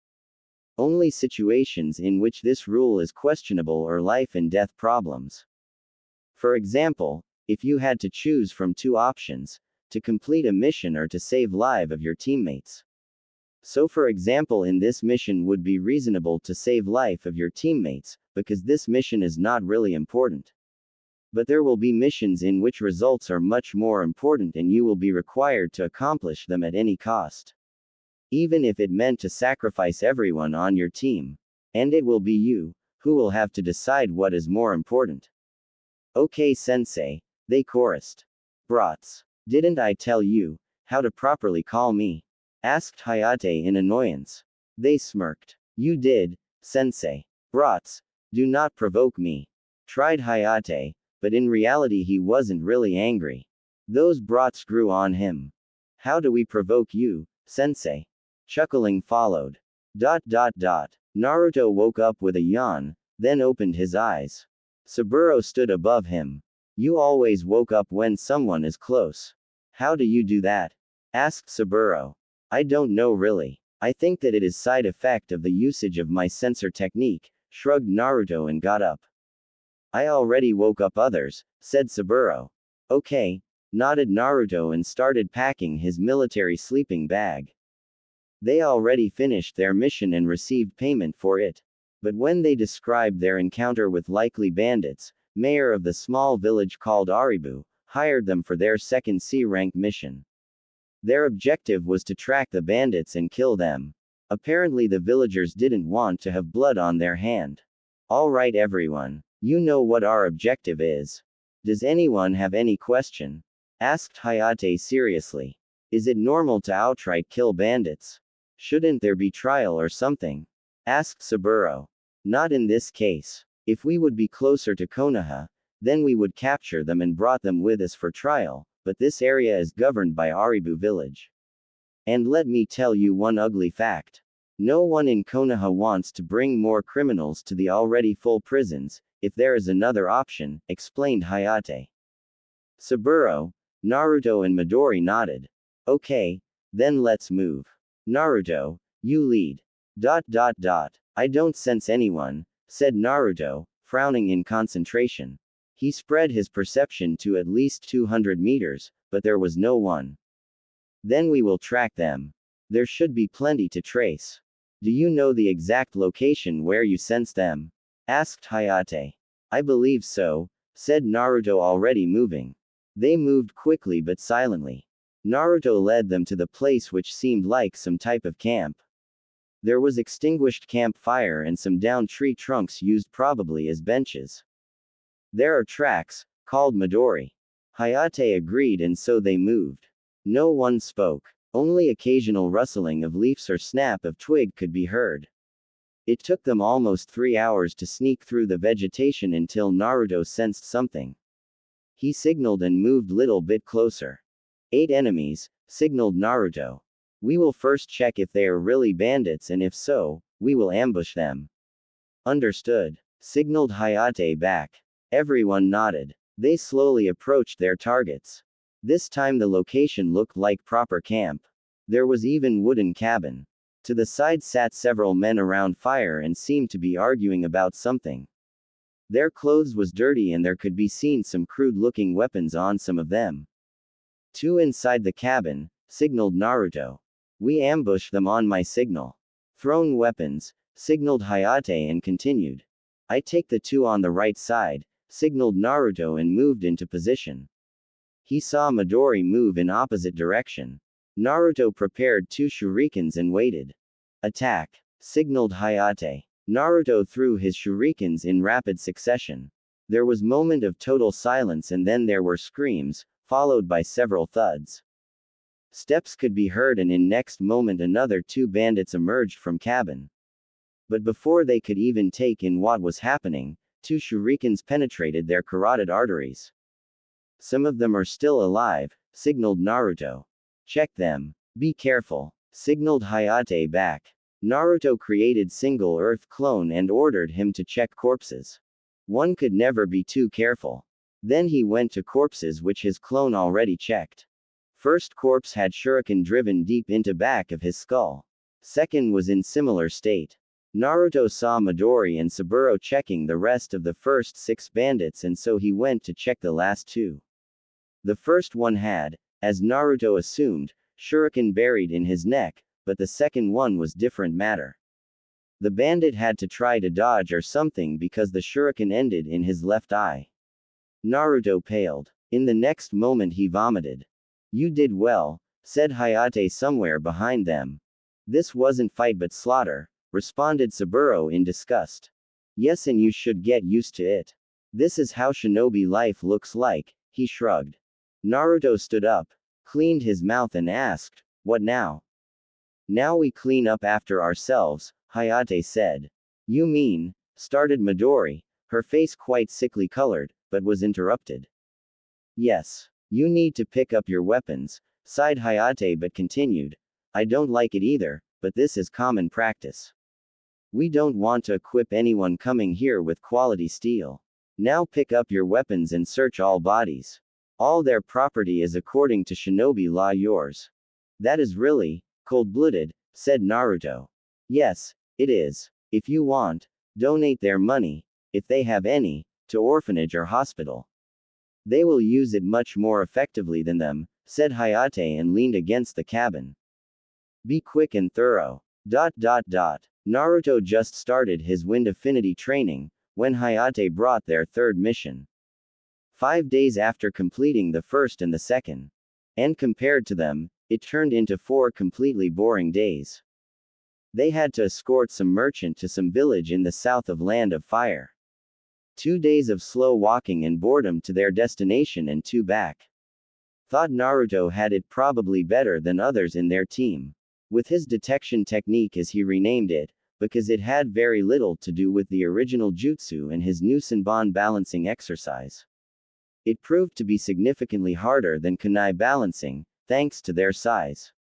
Only situations in which this rule is questionable or life and death problems. For example, if you had to choose from 2 options, to complete a mission or to save life of your teammates. So for example, in this mission would be reasonable to save life of your teammates, because this mission is not really important. But there will be missions in which results are much more important and you will be required to accomplish them at any cost. Even if it meant to sacrifice everyone on your team. And it will be you, who will have to decide what is more important. Okay sensei, they chorused. Brats. Didn't I tell you how to properly call me? Asked Hayate in annoyance. They smirked. You did, sensei. Brats, do not provoke me. Tried Hayate, but in reality he wasn't really angry. Those brats grew on him. How do we provoke you, sensei? Chuckling followed. Naruto woke up with a yawn, then opened his eyes. Saburo stood above him. You always woke up when someone is close. How do you do that? Asked Saburo. I don't know really. I think that it is side effect of the usage of my sensor technique, shrugged Naruto and got up. I already woke up others, said Saburo. Okay, nodded Naruto and started packing his military sleeping bag. They already finished their mission and received payment for it. But when they described their encounter with likely bandits, mayor of the small village called Aribu, hired them for their second C-rank mission. Their objective was to track the bandits and kill them. Apparently the villagers didn't want to have blood on their hand. Alright everyone, you know what our objective is. Does anyone have any question? Asked Hayate seriously. Is it normal to outright kill bandits? Shouldn't there be trial or something? Asked Saburo. Not in this case. If we would be closer to Konoha, then we would capture them and brought them with us for trial, but this area is governed by Aribu village. And let me tell you one ugly fact. No one in Konoha wants to bring more criminals to the already full prisons, if there is another option, explained Hayate. Saburo, Naruto and Midori nodded. Okay, then let's move. Naruto, you lead. I don't sense anyone, said Naruto, frowning in concentration. He spread his perception to at least 200 meters, but there was no one. Then we will track them. There should be plenty to trace. Do you know the exact location where you sense them? Asked Hayate. I believe so, said Naruto already moving. They moved quickly but silently. Naruto led them to the place which seemed like some type of camp. There was extinguished campfire and some downed tree trunks used probably as benches. There are tracks, called Midori. Hayate agreed and so they moved. No one spoke. Only occasional rustling of leaves or snap of twig could be heard. It took them almost 3 hours to sneak through the vegetation until Naruto sensed something. He signaled and moved little bit closer. 8 enemies, signaled Naruto. We will first check if they are really bandits and if so, we will ambush them. Understood, signaled Hayate back. Everyone nodded. They slowly approached their targets. This time the location looked like proper camp. There was even wooden cabin. To the side sat several men around fire and seemed to be arguing about something. Their clothes was dirty and there could be seen some crude-looking weapons on some of them. 2 inside the cabin, signaled Naruto. We ambush them on my signal. Thrown weapons, signaled Hayate and continued. I take the 2 on the right side, signaled Naruto and moved into position. He saw Midori move in opposite direction. Naruto prepared 2 shurikens and waited. Attack, signaled Hayate. Naruto threw his shurikens in rapid succession. There was moment of total silence and then there were screams, followed by several thuds. Steps could be heard and in next moment another 2 bandits emerged from cabin. But before they could even take in what was happening, 2 shurikens penetrated their carotid arteries. Some of them are still alive, signaled Naruto. Check them. Be careful, signaled Hayate back. Naruto created single earth clone and ordered him to check corpses. One could never be too careful. Then he went to corpses which his clone already checked. First corpse had shuriken driven deep into back of his skull. Second was in similar state. Naruto saw Midori and Saburo checking the rest of the first 6 bandits and so he went to check the last 2. The first one had, as Naruto assumed, shuriken buried in his neck, but the second one was different matter. The bandit had to try to dodge or something because the shuriken ended in his left eye. Naruto paled. In the next moment he vomited. You did well, said Hayate somewhere behind them. This wasn't fight but slaughter, responded Saburo in disgust. Yes, and you should get used to it. This is how shinobi life looks like, he shrugged. Naruto stood up, cleaned his mouth and asked, what now? Now we clean up after ourselves, Hayate said. You mean, started Midori, her face quite sickly colored, but was interrupted. Yes. You need to pick up your weapons, sighed Hayate but continued. I don't like it either, but this is common practice. We don't want to equip anyone coming here with quality steel. Now pick up your weapons and search all bodies. All their property is according to shinobi law yours. That is really cold-blooded, said Naruto. Yes, it is. If you want, donate their money, if they have any, to orphanage or hospital. They will use it much more effectively than them, said Hayate and leaned against the cabin. Be quick and thorough. Naruto just started his wind affinity training, when Hayate brought their third mission. 5 days after completing the first and the second. And compared to them, it turned into 4 completely boring days. They had to escort some merchant to some village in the south of Land of Fire. 2 days of slow walking and boredom to their destination and 2 back. Thought Naruto had it probably better than others in their team. With his detection technique as he renamed it, because it had very little to do with the original jutsu and his new Senbon balancing exercise. It proved to be significantly harder than kunai balancing, thanks to their size.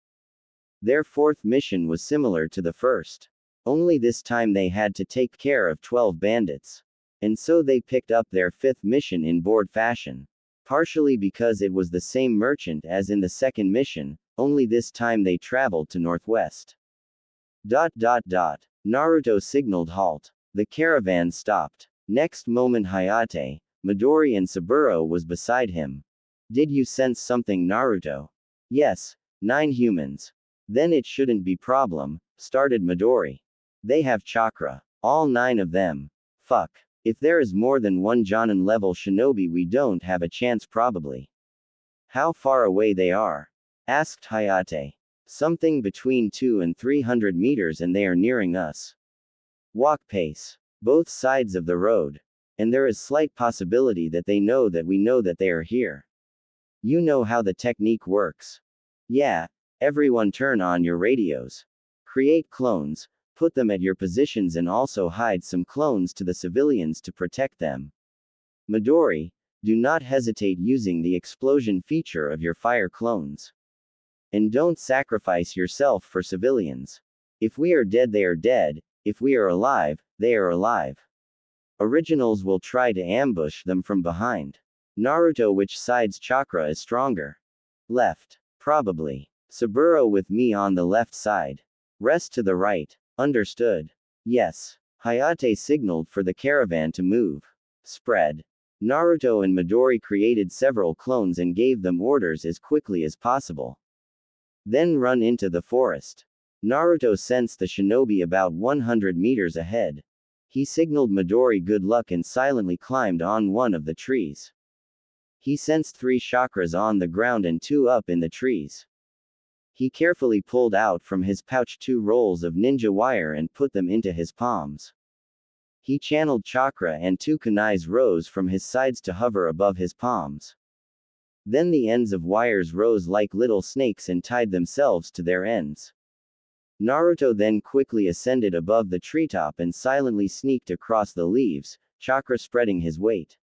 Their fourth mission was similar to the first. Only this time they had to take care of 12 bandits. And so they picked up their fifth mission in bored fashion. Partially because it was the same merchant as in the second mission, only this time they traveled to northwest. Naruto signaled halt. The caravan stopped. Next moment Hayate, Midori and Saburo was beside him. Did you sense something, Naruto? Yes, 9 humans. Then it shouldn't be problem, started Midori. They have chakra. All 9 of them. Fuck. If there is more than one Jonin level shinobi we don't have a chance probably. How far away they are? Asked Hayate. Something between 200 and 300 meters and they are nearing us. Walk pace. Both sides of the road. And there is slight possibility that they know that we know that they are here. You know how the technique works. Yeah, everyone turn on your radios. Create clones, put them at your positions and also hide some clones to the civilians to protect them. Midori, do not hesitate using the explosion feature of your fire clones. And don't sacrifice yourself for civilians. If we are dead, they are dead. If we are alive, they are alive. Originals will try to ambush them from behind. Naruto, which side's chakra is stronger? Left. Probably. Saburo with me on the left side. Rest to the right. Understood. Yes. Hayate signaled for the caravan to move. Spread. Naruto and Midori created several clones and gave them orders as quickly as possible. Then run into the forest. Naruto sensed the shinobi about 100 meters ahead. He signaled Midori good luck and silently climbed on one of the trees. He sensed 3 chakras on the ground and 2 up in the trees. He carefully pulled out from his pouch 2 rolls of ninja wire and put them into his palms. He channeled chakra and 2 kunais rose from his sides to hover above his palms. Then the ends of wires rose like little snakes and tied themselves to their ends. Naruto then quickly ascended above the treetop and silently sneaked across the leaves, chakra spreading his weight.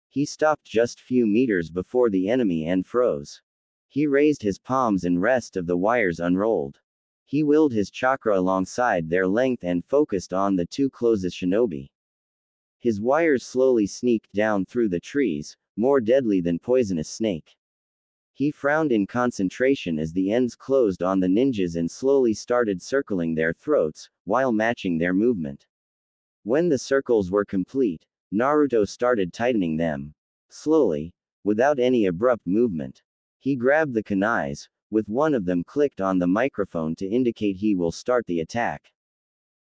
He stopped just few meters before the enemy and froze. He raised his palms and rest of the wires unrolled. He willed his chakra alongside their length and focused on the 2 closest shinobi. His wires slowly sneaked down through the trees, more deadly than poisonous snake. He frowned in concentration as the ends closed on the ninjas and slowly started circling their throats, while matching their movement. When the circles were complete, Naruto started tightening them. Slowly, without any abrupt movement. He grabbed the kunais, with one of them clicked on the microphone to indicate he will start the attack.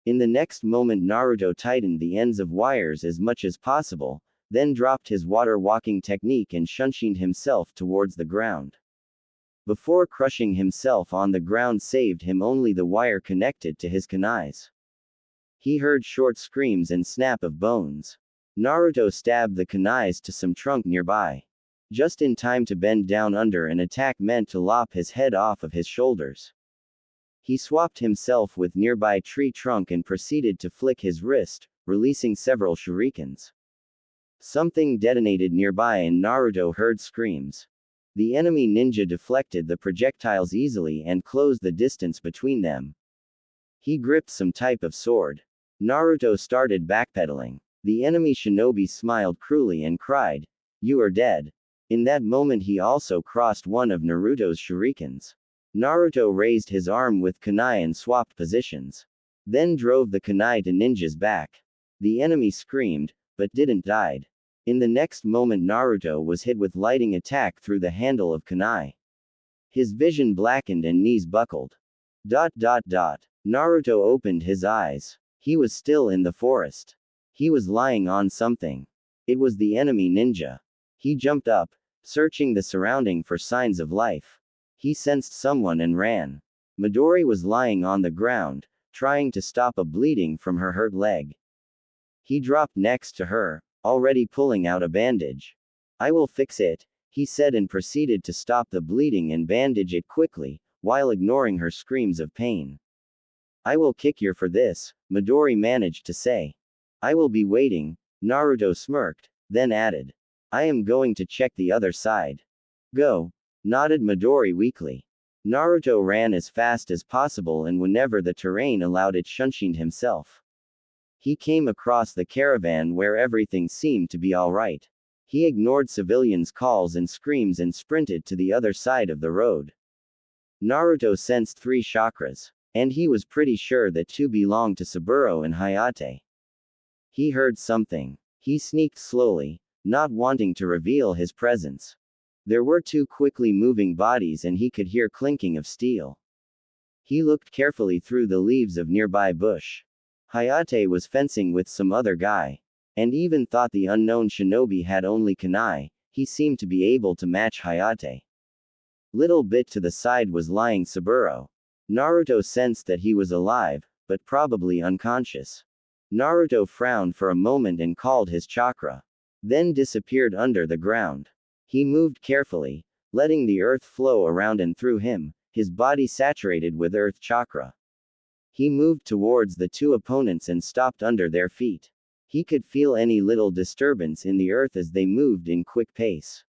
In the next moment Naruto tightened the ends of wires as much as possible, then dropped his water walking technique and shunshined himself towards the ground. Before crushing himself on the ground saved him only the wire connected to his kunais. He heard short screams and snap of bones. Naruto stabbed the kunais to some trunk nearby. Just in time to bend down under an attack meant to lop his head off of his shoulders. He swapped himself with nearby tree trunk and proceeded to flick his wrist, releasing several shurikens. Something detonated nearby and Naruto heard screams. The enemy ninja deflected the projectiles easily and closed the distance between them. He gripped some type of sword. Naruto started backpedaling. The enemy shinobi smiled cruelly and cried, "You are dead." In that moment he also crossed one of Naruto's shurikens. Naruto raised his arm with kunai and swapped positions. Then drove the kunai to Ninja's back. The enemy screamed, but didn't died. In the next moment Naruto was hit with lightning attack through the handle of kunai. His vision blackened and knees buckled. Naruto opened his eyes. He was still in the forest. He was lying on something. It was the enemy ninja. He jumped up, searching the surrounding for signs of life. He sensed someone and ran. Midori was lying on the ground, trying to stop a bleeding from her hurt leg. He dropped next to her, already pulling out a bandage. "I will fix it," he said and proceeded to stop the bleeding and bandage it quickly, while ignoring her screams of pain. "I will kick you for this," Midori managed to say. "I will be waiting," Naruto smirked, then added. "I am going to check the other side." "Go," nodded Midori weakly. Naruto ran as fast as possible and whenever the terrain allowed it shunshined himself. He came across the caravan where everything seemed to be alright. He ignored civilians' calls and screams and sprinted to the other side of the road. Naruto sensed 3 chakras, and he was pretty sure that 2 belonged to Saburo and Hayate. He heard something. He sneaked slowly, not wanting to reveal his presence. There were 2 quickly moving bodies and he could hear clinking of steel. He looked carefully through the leaves of nearby bush. Hayate was fencing with some other guy. And even thought the unknown shinobi had only kunai, he seemed to be able to match Hayate. Little bit to the side was lying Saburo. Naruto sensed that he was alive, but probably unconscious. Naruto frowned for a moment and called his chakra. Then disappeared under the ground. He moved carefully, letting the earth flow around and through him, his body saturated with earth chakra. He moved towards the 2 opponents and stopped under their feet. He could feel any little disturbance in the earth as they moved in quick pace.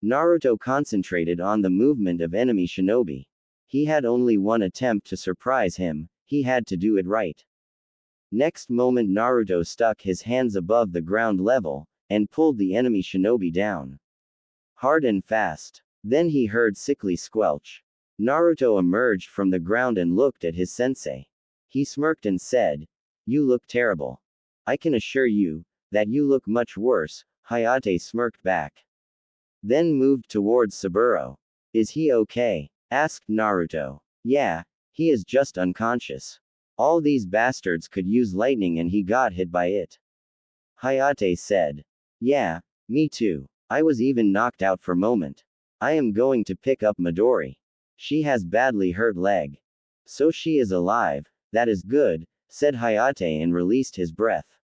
Naruto concentrated on the movement of enemy shinobi. He had only one attempt to surprise him, he had to do it right. Next moment Naruto stuck his hands above the ground level, and pulled the enemy shinobi down. Hard and fast. Then he heard sickly squelch. Naruto emerged from the ground and looked at his sensei. He smirked and said, "You look terrible. I can assure you, that you look much worse," Hayate smirked back. Then moved towards Saburo. "Is he okay?" asked Naruto. "Yeah, he is just unconscious. All these bastards could use lightning and he got hit by it," Hayate said. "Yeah, me too. I was even knocked out for a moment. I am going to pick up Midori. She has badly hurt leg." "So she is alive, that is good," said Hayate and released his breath.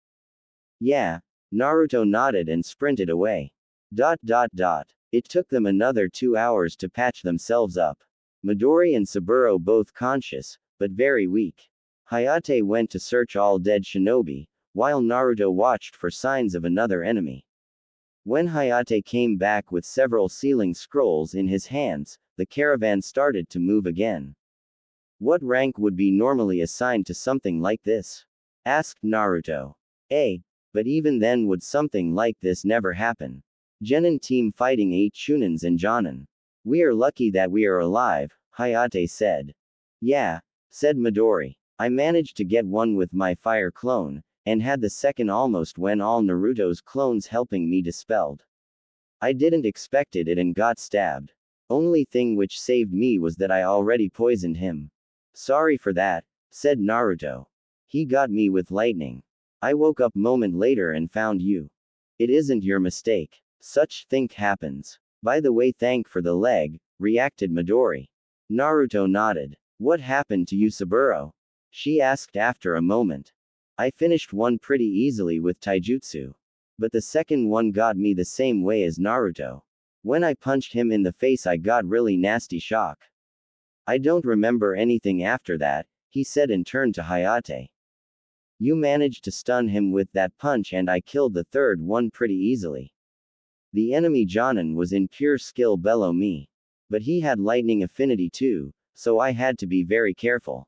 "Yeah." Naruto nodded and sprinted away. It took them another 2 hours to patch themselves up. Midori and Saburo both conscious, but very weak. Hayate went to search all dead shinobi, while Naruto watched for signs of another enemy. When Hayate came back with several sealing scrolls in his hands, the caravan started to move again. "What rank would be normally assigned to something like this?" asked Naruto. But even then would something like this never happen? Genin team fighting 8 Chunins and Jonin. "We are lucky that we are alive," Hayate said. "Yeah," said Midori. "I managed to get one with my fire clone, and had the second almost when all Naruto's clones helping me dispelled. I didn't expect it and got stabbed. Only thing which saved me was that I already poisoned him." "Sorry for that," said Naruto. "He got me with lightning. I woke up moment later and found you. It isn't your mistake. Such think happens. By the way, thank for the leg," reacted Midori. Naruto nodded. "What happened to you, Saburo?" she asked after a moment. "I finished one pretty easily with taijutsu. But the second one got me the same way as Naruto. When I punched him in the face I got really nasty shock. I don't remember anything after that," he said and turned to Hayate. "You managed to stun him with that punch and I killed the third one pretty easily. The enemy Jonin was in pure skill below me. But he had lightning affinity too, so I had to be very careful."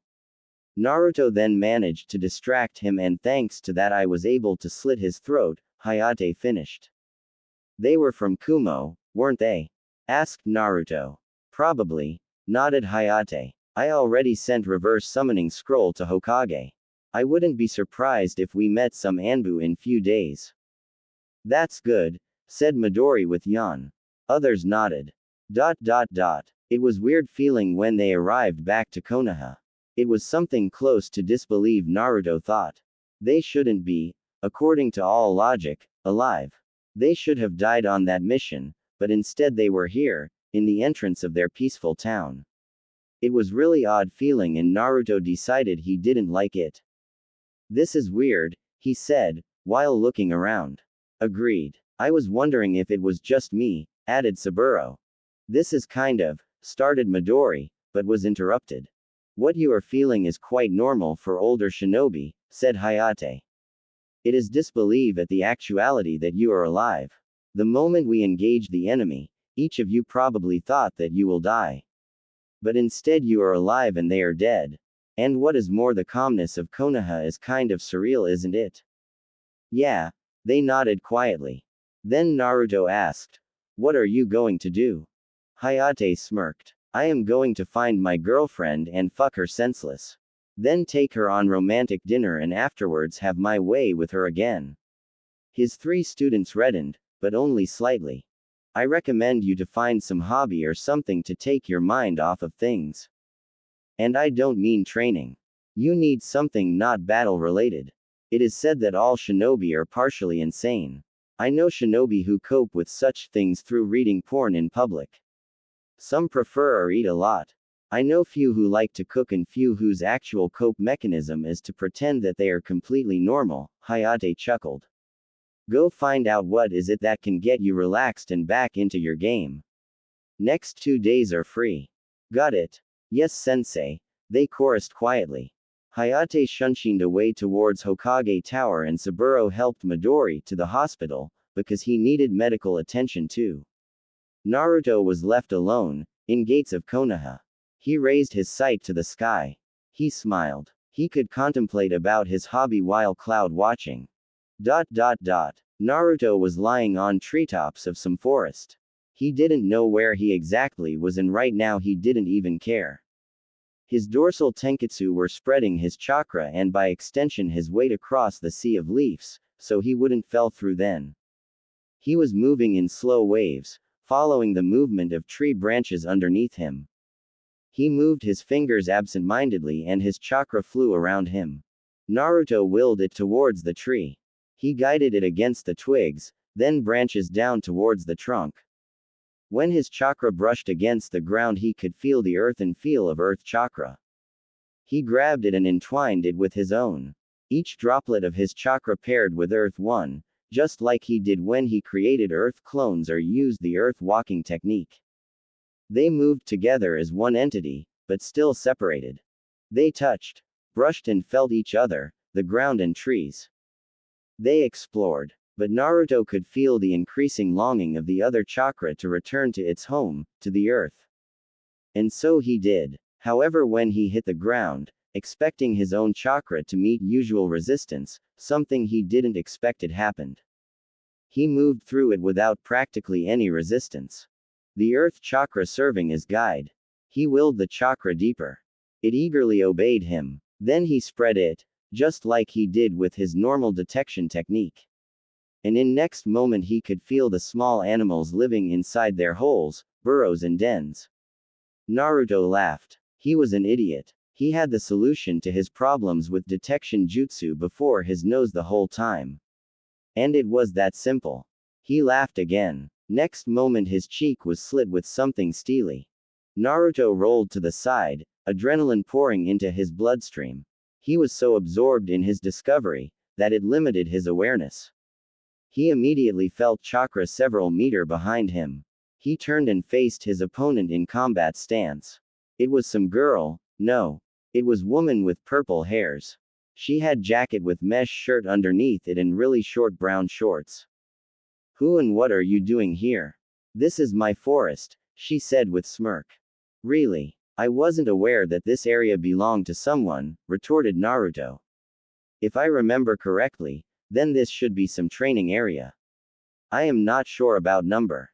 Naruto then managed to distract him, and thanks to that I was able to slit his throat, Hayate finished. They were from Kumo, weren't they? Asked Naruto. Probably, nodded Hayate. I already sent reverse summoning scroll to Hokage. I wouldn't be surprised if we met some Anbu in few days. That's good, said Midori with yawn. Others nodded. It was weird feeling when they arrived back to Konoha. It was something close to disbelief. Naruto thought. They shouldn't be, according to all logic, alive. They should have died on that mission, but instead they were here, in the entrance of their peaceful town. It was really odd feeling, and Naruto decided he didn't like it. This is weird, he said, while looking around. Agreed. I was wondering if it was just me, added Saburo. This is kind of, started Midori, but was interrupted. What you are feeling is quite normal for older shinobi, said Hayate. It is disbelief at the actuality that you are alive. The moment we engage the enemy, each of you probably thought that you will die. But instead you are alive and they are dead. And what is more, the calmness of Konoha is kind of surreal, isn't it? Yeah. They nodded quietly. Then Naruto asked, what are you going to do? Hayate smirked. I am going to find my girlfriend and fuck her senseless. Then take her on romantic dinner and afterwards have my way with her again. His three students reddened, but only slightly. I recommend you to find some hobby or something to take your mind off of things. And I don't mean training. You need something not battle related. It is said that all shinobi are partially insane. I know shinobi who cope with such things through reading porn in public. Some prefer or eat a lot. I know few who like to cook and few whose actual cope mechanism is to pretend that they are completely normal, Hayate chuckled. Go find out what is it that can get you relaxed and back into your game. Next 2 days are free. Got it? Yes, sensei, they chorused quietly. Hayate shunshined away towards Hokage Tower and Saburo helped Midori to the hospital, because he needed medical attention too. Naruto was left alone, in gates of Konoha. He raised his sight to the sky. He smiled. He could contemplate about his hobby while cloud watching. Naruto was lying on treetops of some forest. He didn't know where he exactly was, and right now he didn't even care. His dorsal tenketsu were spreading his chakra and by extension his weight across the sea of leaves, so he wouldn't fell through then. He was moving in slow waves, following the movement of tree branches underneath him. He moved his fingers absent-mindedly and his chakra flew around him. Naruto willed it towards the tree. He guided it against the twigs, then branches down towards the trunk. When his chakra brushed against the ground, he could feel the earthen feel of earth chakra. He grabbed it and entwined it with his own. Each droplet of his chakra paired with earth one, just like he did when he created earth clones or used the earth walking technique. They moved together as one entity, but still separated. They touched, brushed and felt each other, the ground and trees. They explored. But Naruto could feel the increasing longing of the other chakra to return to its home, to the earth. And so he did. However, when he hit the ground, expecting his own chakra to meet usual resistance, something he didn't expect had happened. He moved through it without practically any resistance. The earth chakra serving as guide. He willed the chakra deeper. It eagerly obeyed him. Then he spread it, just like he did with his normal detection technique. And in next moment he could feel the small animals living inside their holes, burrows and dens. Naruto laughed. He was an idiot. He had the solution to his problems with detection jutsu before his nose the whole time. And it was that simple. He laughed again. Next moment his cheek was slit with something steely. Naruto rolled to the side, adrenaline pouring into his bloodstream. He was so absorbed in his discovery, that it limited his awareness. He immediately felt chakra several meters behind him. He turned and faced his opponent in combat stance. It was some girl, no. It was woman with purple hairs. She had jacket with mesh shirt underneath it and really short brown shorts. Who and what are you doing here? This is my forest, she said with smirk. Really? I wasn't aware that this area belonged to someone, retorted Naruto. If I remember correctly, then this should be some training area. I am not sure about number.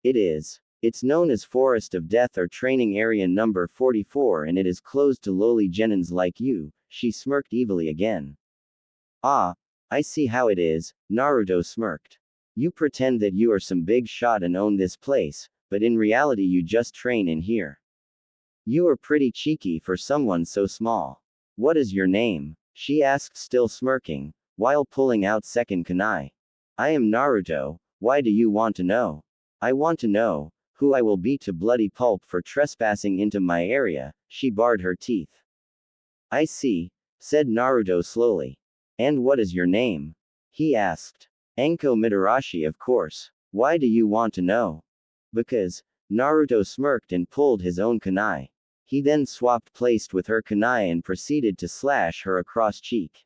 It is. It's known as Forest of Death or Training Area number 44 and it is closed to lowly genins like you, she smirked evilly again. Ah, I see how it is, Naruto smirked. You pretend that you are some big shot and own this place, but in reality you just train in here. You are pretty cheeky for someone so small. What is your name? She asked still smirking, while pulling out second kunai. I am Naruto, why do you want to know? I want to know who I will beat to bloody pulp for trespassing into my area, she bared her teeth. I see, said Naruto slowly. And what is your name? He asked. Anko Mitarashi of course. Why do you want to know? Because, Naruto smirked and pulled his own kunai. He then swapped placed with her kunai and proceeded to slash her across cheek.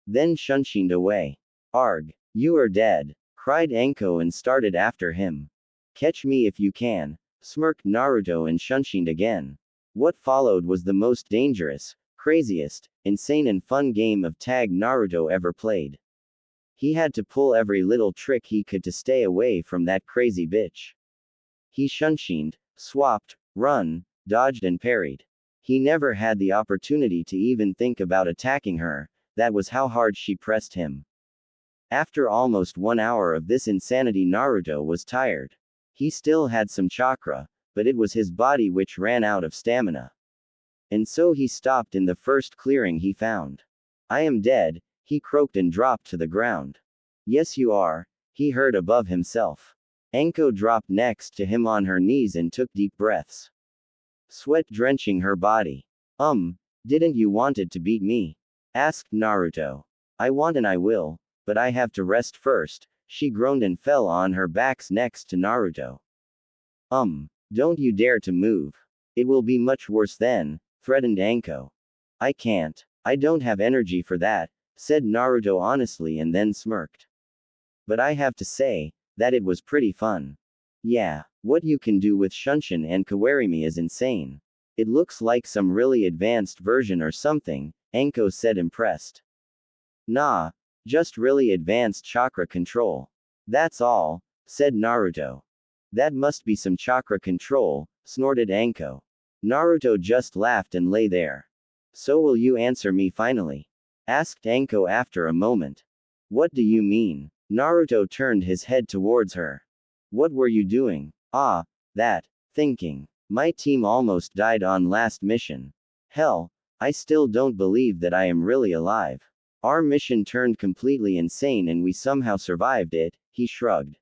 Then shunshined away. Arg, you are dead, cried Anko and started after him. Catch me if you can, smirked Naruto and shunshined again. What followed was the most dangerous, craziest, insane and fun game of tag Naruto ever played. He had to pull every little trick he could to stay away from that crazy bitch. He shunshined, swapped, run, dodged and parried. He never had the opportunity to even think about attacking her, that was how hard she pressed him. After almost 1 hour of this insanity Naruto was tired. He still had some chakra, but it was his body which ran out of stamina. And so he stopped in the first clearing he found. I am dead, he croaked and dropped to the ground. Yes you are, he heard above himself. Anko dropped next to him on her knees and took deep breaths. Sweat drenching her body. Didn't you wanted to beat me? Asked Naruto. I want and I will, but I have to rest first, she groaned and fell on her backs next to Naruto. Don't you dare to move. It will be much worse then, threatened Anko. I can't. I don't have energy for that, said Naruto honestly and then smirked. But I have to say, that it was pretty fun. Yeah, what you can do with Shunshin and Kawarimi is insane. It looks like some really advanced version or something, Anko said impressed. Nah, just really advanced chakra control. That's all, said Naruto. That must be some chakra control, snorted Anko. Naruto just laughed and lay there. So will you answer me finally? Asked Anko after a moment. What do you mean? Naruto turned his head towards her. What were you doing? That. Thinking. My team almost died on last mission. Hell, I still don't believe that I am really alive. Our mission turned completely insane and we somehow survived it, he shrugged.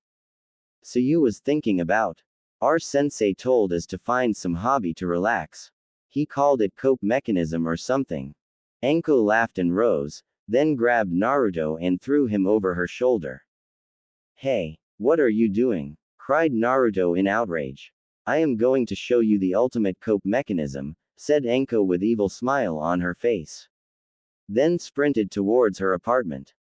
So you was thinking about? Our sensei told us to find some hobby to relax. He called it cope mechanism or something. Anko laughed and rose, then grabbed Naruto and threw him over her shoulder. Hey, what are you doing? Cried Naruto in outrage. I am going to show you the ultimate cope mechanism, said Anko with evil smile on her face. Then sprinted towards her apartment.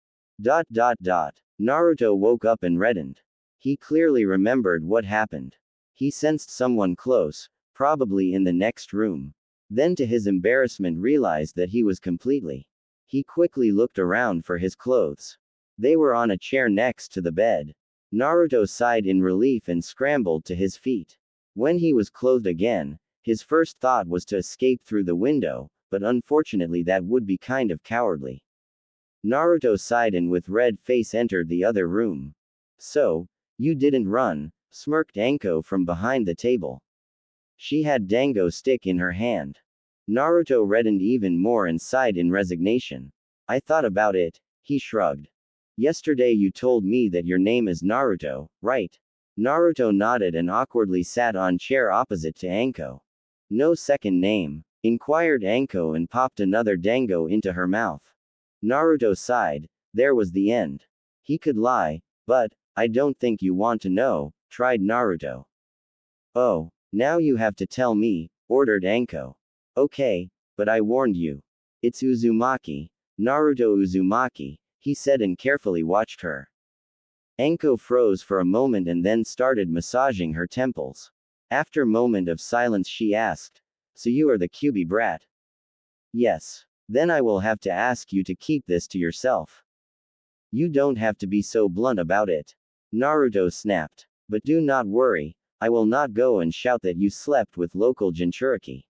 Naruto woke up and reddened. He clearly remembered what happened. He sensed someone close, probably in the next room. Then to his embarrassment realized that he was completely. He quickly looked around for his clothes. They were on a chair next to the bed. Naruto sighed in relief and scrambled to his feet. When he was clothed again, his first thought was to escape through the window, but unfortunately that would be kind of cowardly. Naruto sighed and with red face entered the other room. So, you didn't run, smirked Anko from behind the table. She had Dango stick in her hand. Naruto reddened even more and sighed in resignation. I thought about it, he shrugged. Yesterday you told me that your name is Naruto, right? Naruto nodded and awkwardly sat on chair opposite to Anko. No second name, inquired Anko and popped another dango into her mouth. Naruto sighed, there was the end. He could lie, but, I don't think you want to know, tried Naruto. Oh, now you have to tell me, ordered Anko. Okay, but I warned you. It's Uzumaki, Naruto Uzumaki, he said and carefully watched her. Anko froze for a moment and then started massaging her temples. After a moment of silence she asked, So you are the QB brat? Yes. Then I will have to ask you to keep this to yourself. You don't have to be so blunt about it. Naruto snapped. But do not worry, I will not go and shout that you slept with local jinchuriki.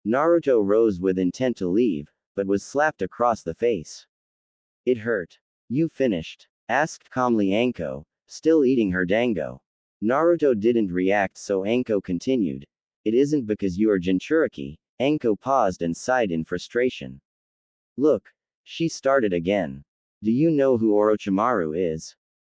Naruto rose with intent to leave, but was slapped across the face. It hurt. You finished? Asked calmly Anko, still eating her dango. Naruto didn't react, so Anko continued. It isn't because you are jinchuriki. Anko paused and sighed in frustration. Look, she started again. Do you know who Orochimaru is?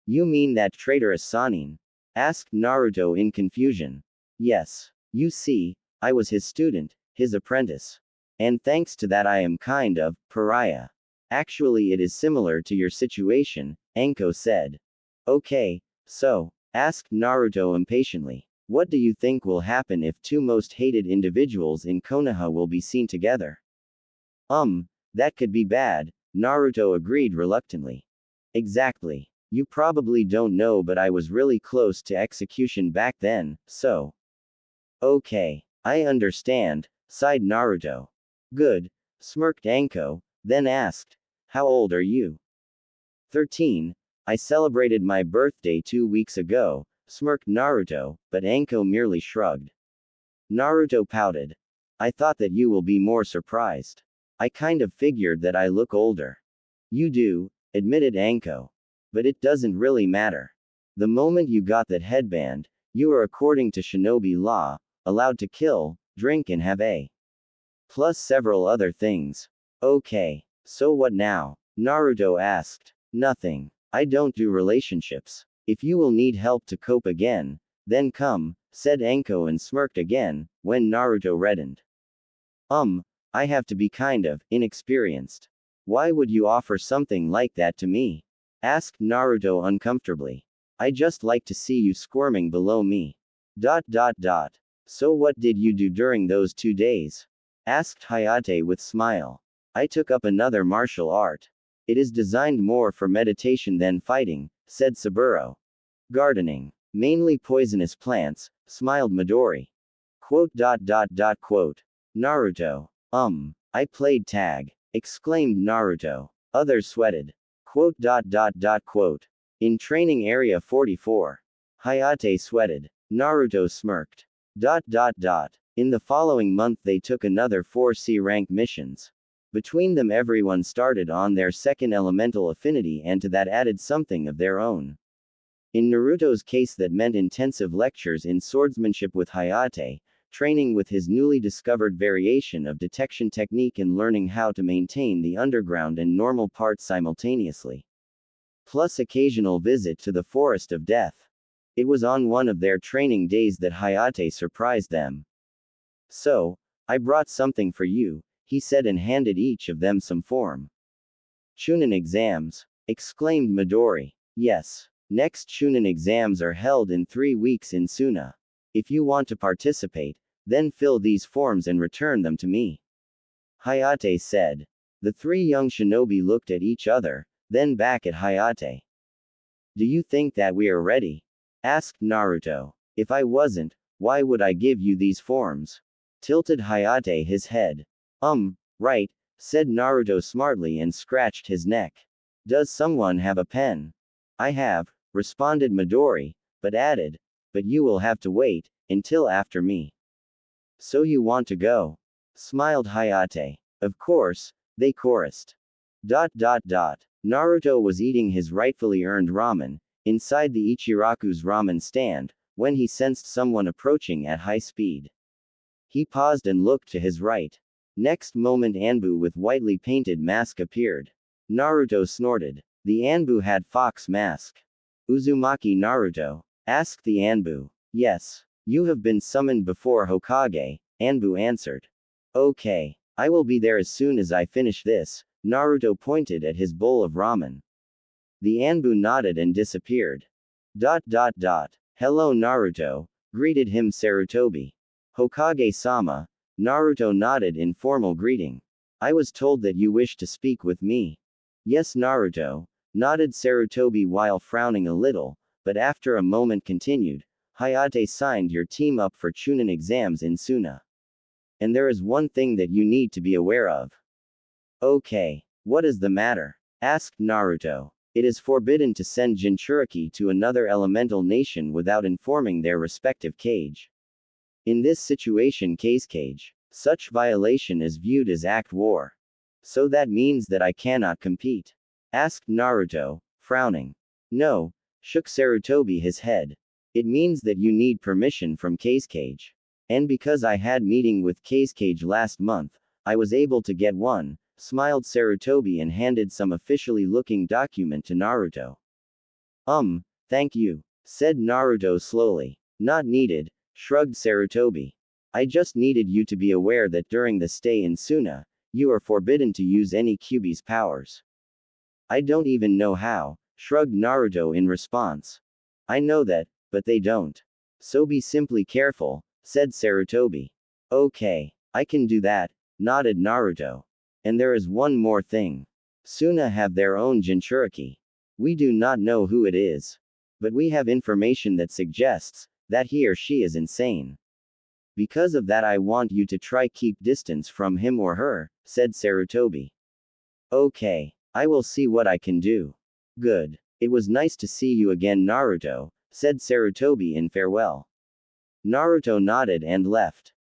You mean that traitorous Sannin? Asked Naruto in confusion. Yes. You see, I was his student, his apprentice. And thanks to that I am kind of pariah. Actually it is similar to your situation, Anko said. Okay, so, asked Naruto impatiently. What do you think will happen if two most hated individuals in Konoha will be seen together? That could be bad, Naruto agreed reluctantly. Exactly. You probably don't know, but I was really close to execution back then, so. Okay, I understand, sighed Naruto. Good, smirked Anko, then asked, how old are you? 13. I celebrated my birthday 2 weeks ago, smirked Naruto, but Anko merely shrugged. Naruto pouted. I thought that you will be more surprised. I kind of figured that I look older. You do, admitted Anko. But it doesn't really matter. The moment you got that headband, you are, according to shinobi law, allowed to kill, drink and have a. Plus several other things. Okay, so what now? Naruto asked. Nothing. I don't do relationships. If you will need help to cope again, then come, said Anko and smirked again, when Naruto reddened. I have to be kind of inexperienced. Why would you offer something like that to me? Asked Naruto uncomfortably. I just like to see you squirming below me. So what did you do during those 2 days? Asked Hayate with smile. I took up another martial art. It is designed more for meditation than fighting, said Saburo. Gardening. Mainly poisonous plants, smiled Midori. Quote. Naruto. I played tag. Exclaimed Naruto. Others sweated. Quote. In training area 44. Hayate sweated. Naruto smirked. In the following month they took another 4 C-rank missions. Between them everyone started on their second elemental affinity and to that added something of their own. In Naruto's case that meant intensive lectures in swordsmanship with Hayate, training with his newly discovered variation of detection technique and learning how to maintain the underground and normal parts simultaneously. Plus occasional visit to the Forest of Death. It was on one of their training days that Hayate surprised them. So, I brought something for you, he said and handed each of them some form. Chunin exams, exclaimed Midori. Yes. Next Chunin exams are held in 3 weeks in Suna. If you want to participate, then fill these forms and return them to me. Hayate said. The 3 young shinobi looked at each other, then back at Hayate. Do you think that we are ready? Asked Naruto. If I wasn't, why would I give you these forms? Tilted Hayate his head. Right, said Naruto smartly and scratched his neck. Does someone have a pen? I have, responded Midori, but added, but you will have to wait until after me. So you want to go? Smiled Hayate. Of course, they chorused. Naruto was eating his rightfully earned ramen, inside the Ichiraku's ramen stand, when he sensed someone approaching at high speed. He paused and looked to his right. Next moment Anbu with whitely painted mask appeared. Naruto snorted. The Anbu had fox mask. Uzumaki Naruto? Asked the Anbu. Yes. You have been summoned before Hokage, Anbu answered. Okay. I will be there as soon as I finish this, Naruto pointed at his bowl of ramen. The Anbu nodded and disappeared. Hello Naruto, greeted him Sarutobi. Hokage-sama, Naruto nodded in formal greeting. I was told that you wish to speak with me. Yes Naruto, nodded Sarutobi while frowning a little, but after a moment continued, Hayate signed your team up for Chunin exams in Suna. And there is one thing that you need to be aware of. Okay. What is the matter? Asked Naruto. It is forbidden to send jinchuriki to another elemental nation without informing their respective kage. In this situation kage, such violation is viewed as act war. So that means that I cannot compete? Asked Naruto, frowning. No, shook Sarutobi his head. It means that you need permission from kage. And because I had meeting with kage last month, I was able to get one, smiled Sarutobi and handed some officially looking document to Naruto. Thank you, said Naruto slowly. Not needed, shrugged Sarutobi. I just needed you to be aware that during the stay in Suna, you are forbidden to use any Kyuubi's powers. I don't even know how, shrugged Naruto in response. I know that, but they don't. So be simply careful, said Sarutobi. Okay, I can do that, nodded Naruto. And there is one more thing. Suna have their own jinchuriki. We do not know who it is. But we have information that suggests that he or she is insane. Because of that I want you to try keep distance from him or her, said Sarutobi. Okay, I will see what I can do. Good. It was nice to see you again Naruto, said Sarutobi in farewell. Naruto nodded and left.